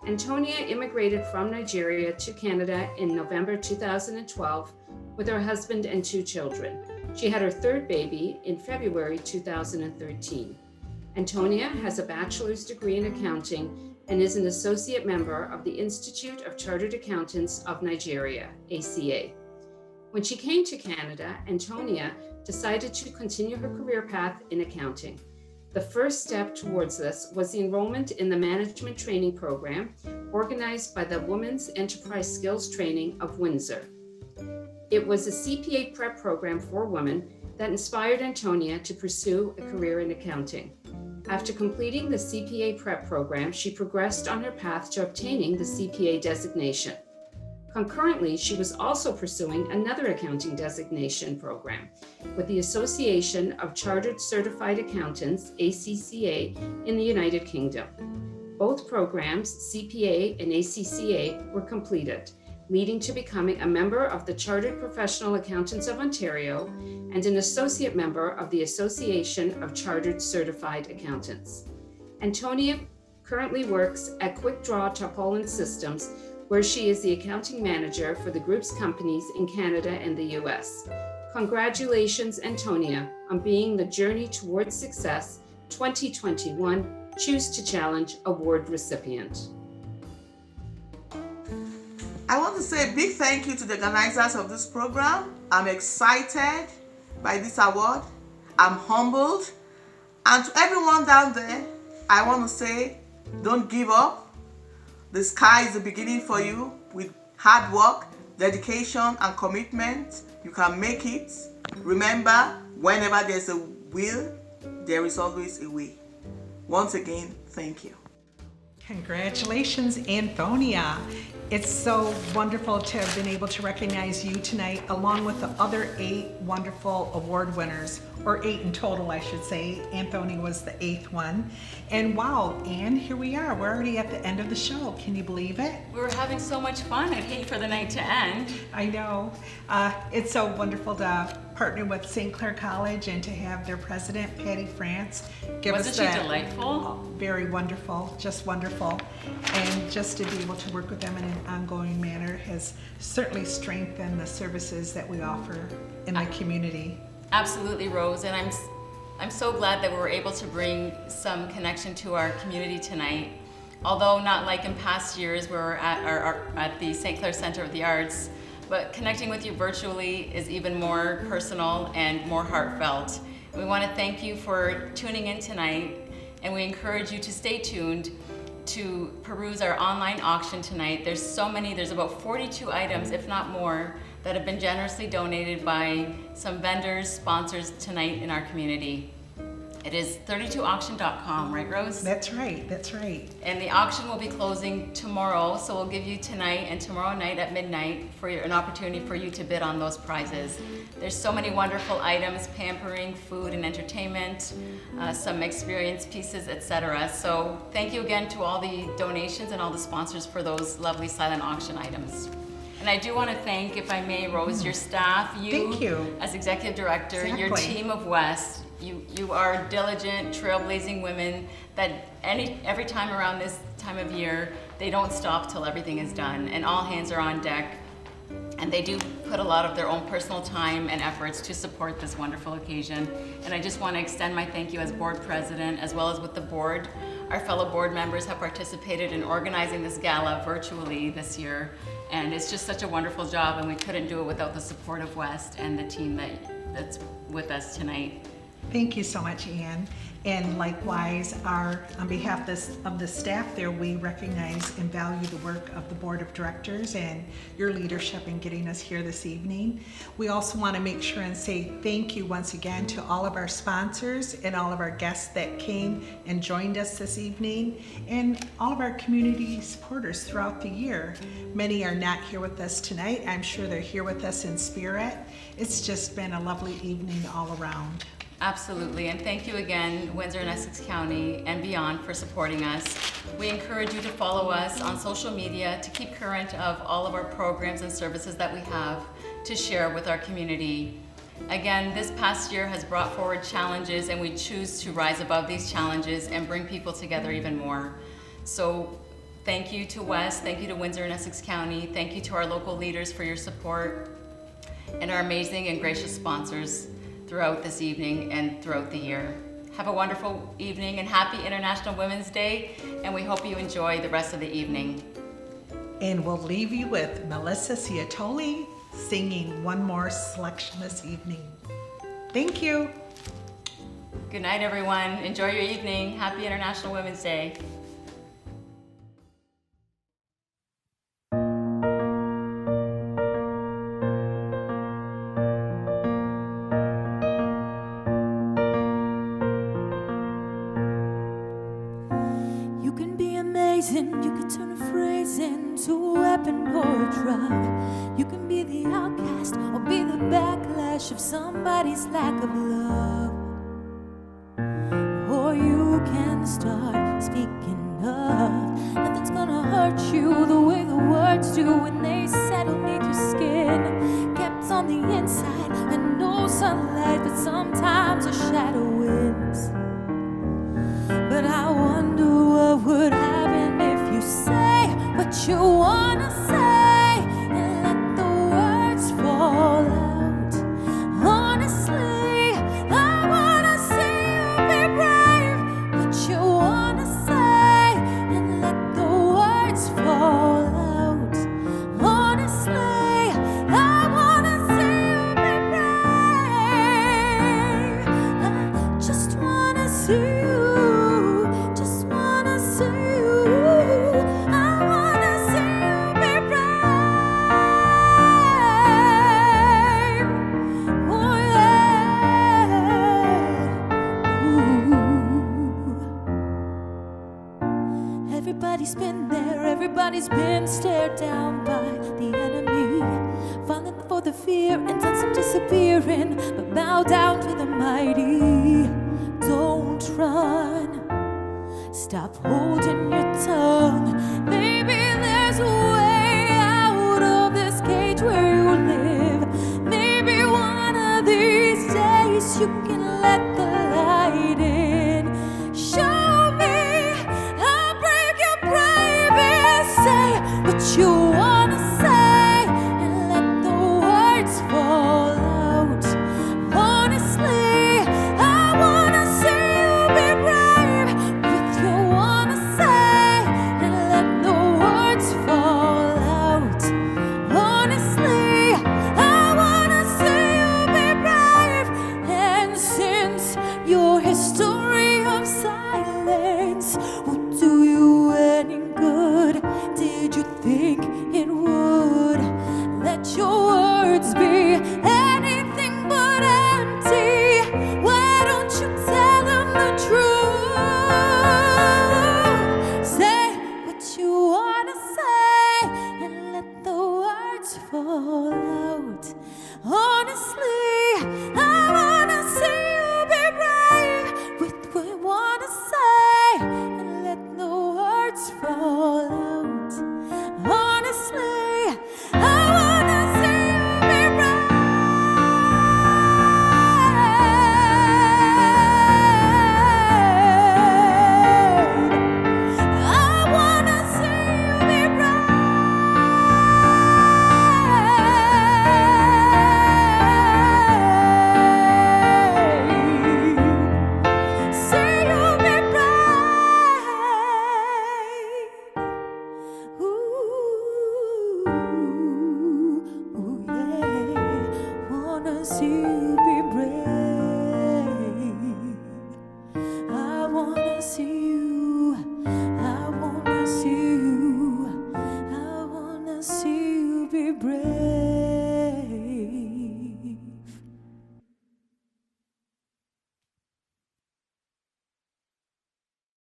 Antonia immigrated from Nigeria to Canada in November 2012 with her husband and 2 children. She had her 3rd baby in February 2013. Antonia has a bachelor's degree in accounting and is an associate member of the Institute of Chartered Accountants of Nigeria, ACA. When she came to Canada, Antonia decided to continue her career path in accounting. The first step towards this was the enrollment in the management training program organized by the Women's Enterprise Skills Training of Windsor. It was a CPA prep program for women that inspired Antonia to pursue a career in accounting. After completing the CPA prep program, she progressed on her path to obtaining the CPA designation. Concurrently, she was also pursuing another accounting designation program with the Association of Chartered Certified Accountants, ACCA, in the United Kingdom. Both programs, CPA and ACCA, were completed, leading to becoming a member of the Chartered Professional Accountants of Ontario and an associate member of the Association of Chartered Certified Accountants. Antonia currently works at Quick Draw Tarpaulin Systems, where she is the accounting manager for the group's companies in Canada and the US. Congratulations, Antonia, on being the Journey Towards Success 2021 Choose to Challenge Award recipient. I want to say a big thank you to the organizers of this program. I'm excited by this award. I'm humbled. And to everyone down there, I want to say, don't give up. The sky is the beginning for you. With hard work, dedication, and commitment, you can make it. Remember, whenever there's a will, there is always a way. Once again, thank you. Congratulations, Antonia. It's so wonderful to have been able to recognize you tonight, along with the other 8 wonderful award winners, or 8 in total, I should say. Anthony was the 8th one. And wow, Anne, here we are. We're already at the end of the show. Can you believe it? We were having so much fun. I'd hate for the night to end. I know. It's so wonderful to partner with St. Clair College and to have their president, Patty France, give us Wasn't she delightful? Very wonderful, just wonderful. And just to be able to work with them in an ongoing manner has certainly strengthened the services that we offer in the community. Absolutely, Rose, and I'm so glad that we were able to bring some connection to our community tonight. Although not like in past years, we were at the St. Clair Center of the Arts, but connecting with you virtually is even more personal and more heartfelt. We want to thank you for tuning in tonight, and we encourage you to stay tuned to peruse our online auction tonight. There's so many, there's about 42 items, if not more, that have been generously donated by some vendors, sponsors tonight in our community. It is 32auction.com, right, Rose? That's right, that's right. And the auction will be closing tomorrow, so we'll give you tonight and tomorrow night at midnight for an opportunity for you to bid on those prizes. There's so many wonderful items, pampering, food and entertainment, some experience pieces, etc. So thank you again to all the donations and all the sponsors for those lovely silent auction items. And I do want to thank, if I may, Rose, your staff, Thank you. as executive director, your Exactly. team of West. You are diligent, trailblazing women that every time around this time of year, they don't stop till everything is done, and all hands are on deck. And they do put a lot of their own personal time and efforts to support this wonderful occasion. And I just want to extend my thank you as board president, as well as with the board. Our fellow board members have participated in organizing this gala virtually this year. And it's just such a wonderful job, and we couldn't do it without the support of West and the team that's with us tonight. Thank you so much, Anne. And likewise, on behalf of the staff there, we recognize and value the work of the Board of Directors and your leadership in getting us here this evening. We also want to make sure and say thank you once again to all of our sponsors and all of our guests that came and joined us this evening, and all of our community supporters throughout the year. Many are not here with us tonight. I'm sure they're here with us in spirit. It's just been a lovely evening all around. Absolutely, and thank you again, Windsor and Essex County and beyond, for supporting us. We encourage you to follow us on social media to keep current of all of our programs and services that we have to share with our community. Again, this past year has brought forward challenges, and we choose to rise above these challenges and bring people together even more. So thank you to West, thank you to Windsor and Essex County, thank you to our local leaders for your support, and our amazing and gracious sponsors throughout this evening and throughout the year. Have a wonderful evening and happy International Women's Day, and we hope you enjoy the rest of the evening. And we'll leave you with Melissa Ciatoli singing one more selection this evening. Thank you. Good night, everyone. Enjoy your evening. Happy International Women's Day. You could turn a phrase into a weapon or a drug. You can be the outcast or be the backlash of somebody's lack of love. Or you can start speaking up. Nothing's gonna hurt you the way the words do when they settle neath your skin. Kept on the inside and no sunlight, but sometimes a shadow wins. But I wonder what would happen if you say what what you wanna say and let the words fall out. Honestly, I wanna see you be brave. What you wanna say and let the words fall out. Honestly, I wanna see you be brave. I just wanna see you. Just wanna see you. I wanna see you be brave. Oh yeah. Ooh. Everybody's been there. Everybody's been stared down by the enemy, falling for the fear and done some disappearing, but bow down to the mighty. Don't run. Stop holding your tongue. Maybe there's a way out of this cage where you live. Maybe one of these days you can let the light in. Show me how brave your brave is. Say what you wanna say and let the words fall out. Honestly, I wanna see you be brave. What you wanna say and let the words fall out. Honestly, I wanna see you be brave. And since your history of silence will do you any good, did you think it would? Let your words be anything but empty. Why don't you tell them the truth? Say what you wanna say and let the words fall out. Honestly, I wanna see you be brave with what you wanna say and let the words fall out. Honestly, I wanna see you be brave. I wanna see you be brave. See you be brave. Ooh, yeah. Wanna see you be brave. I wanna see you. I wanna see you. I wanna see you be brave.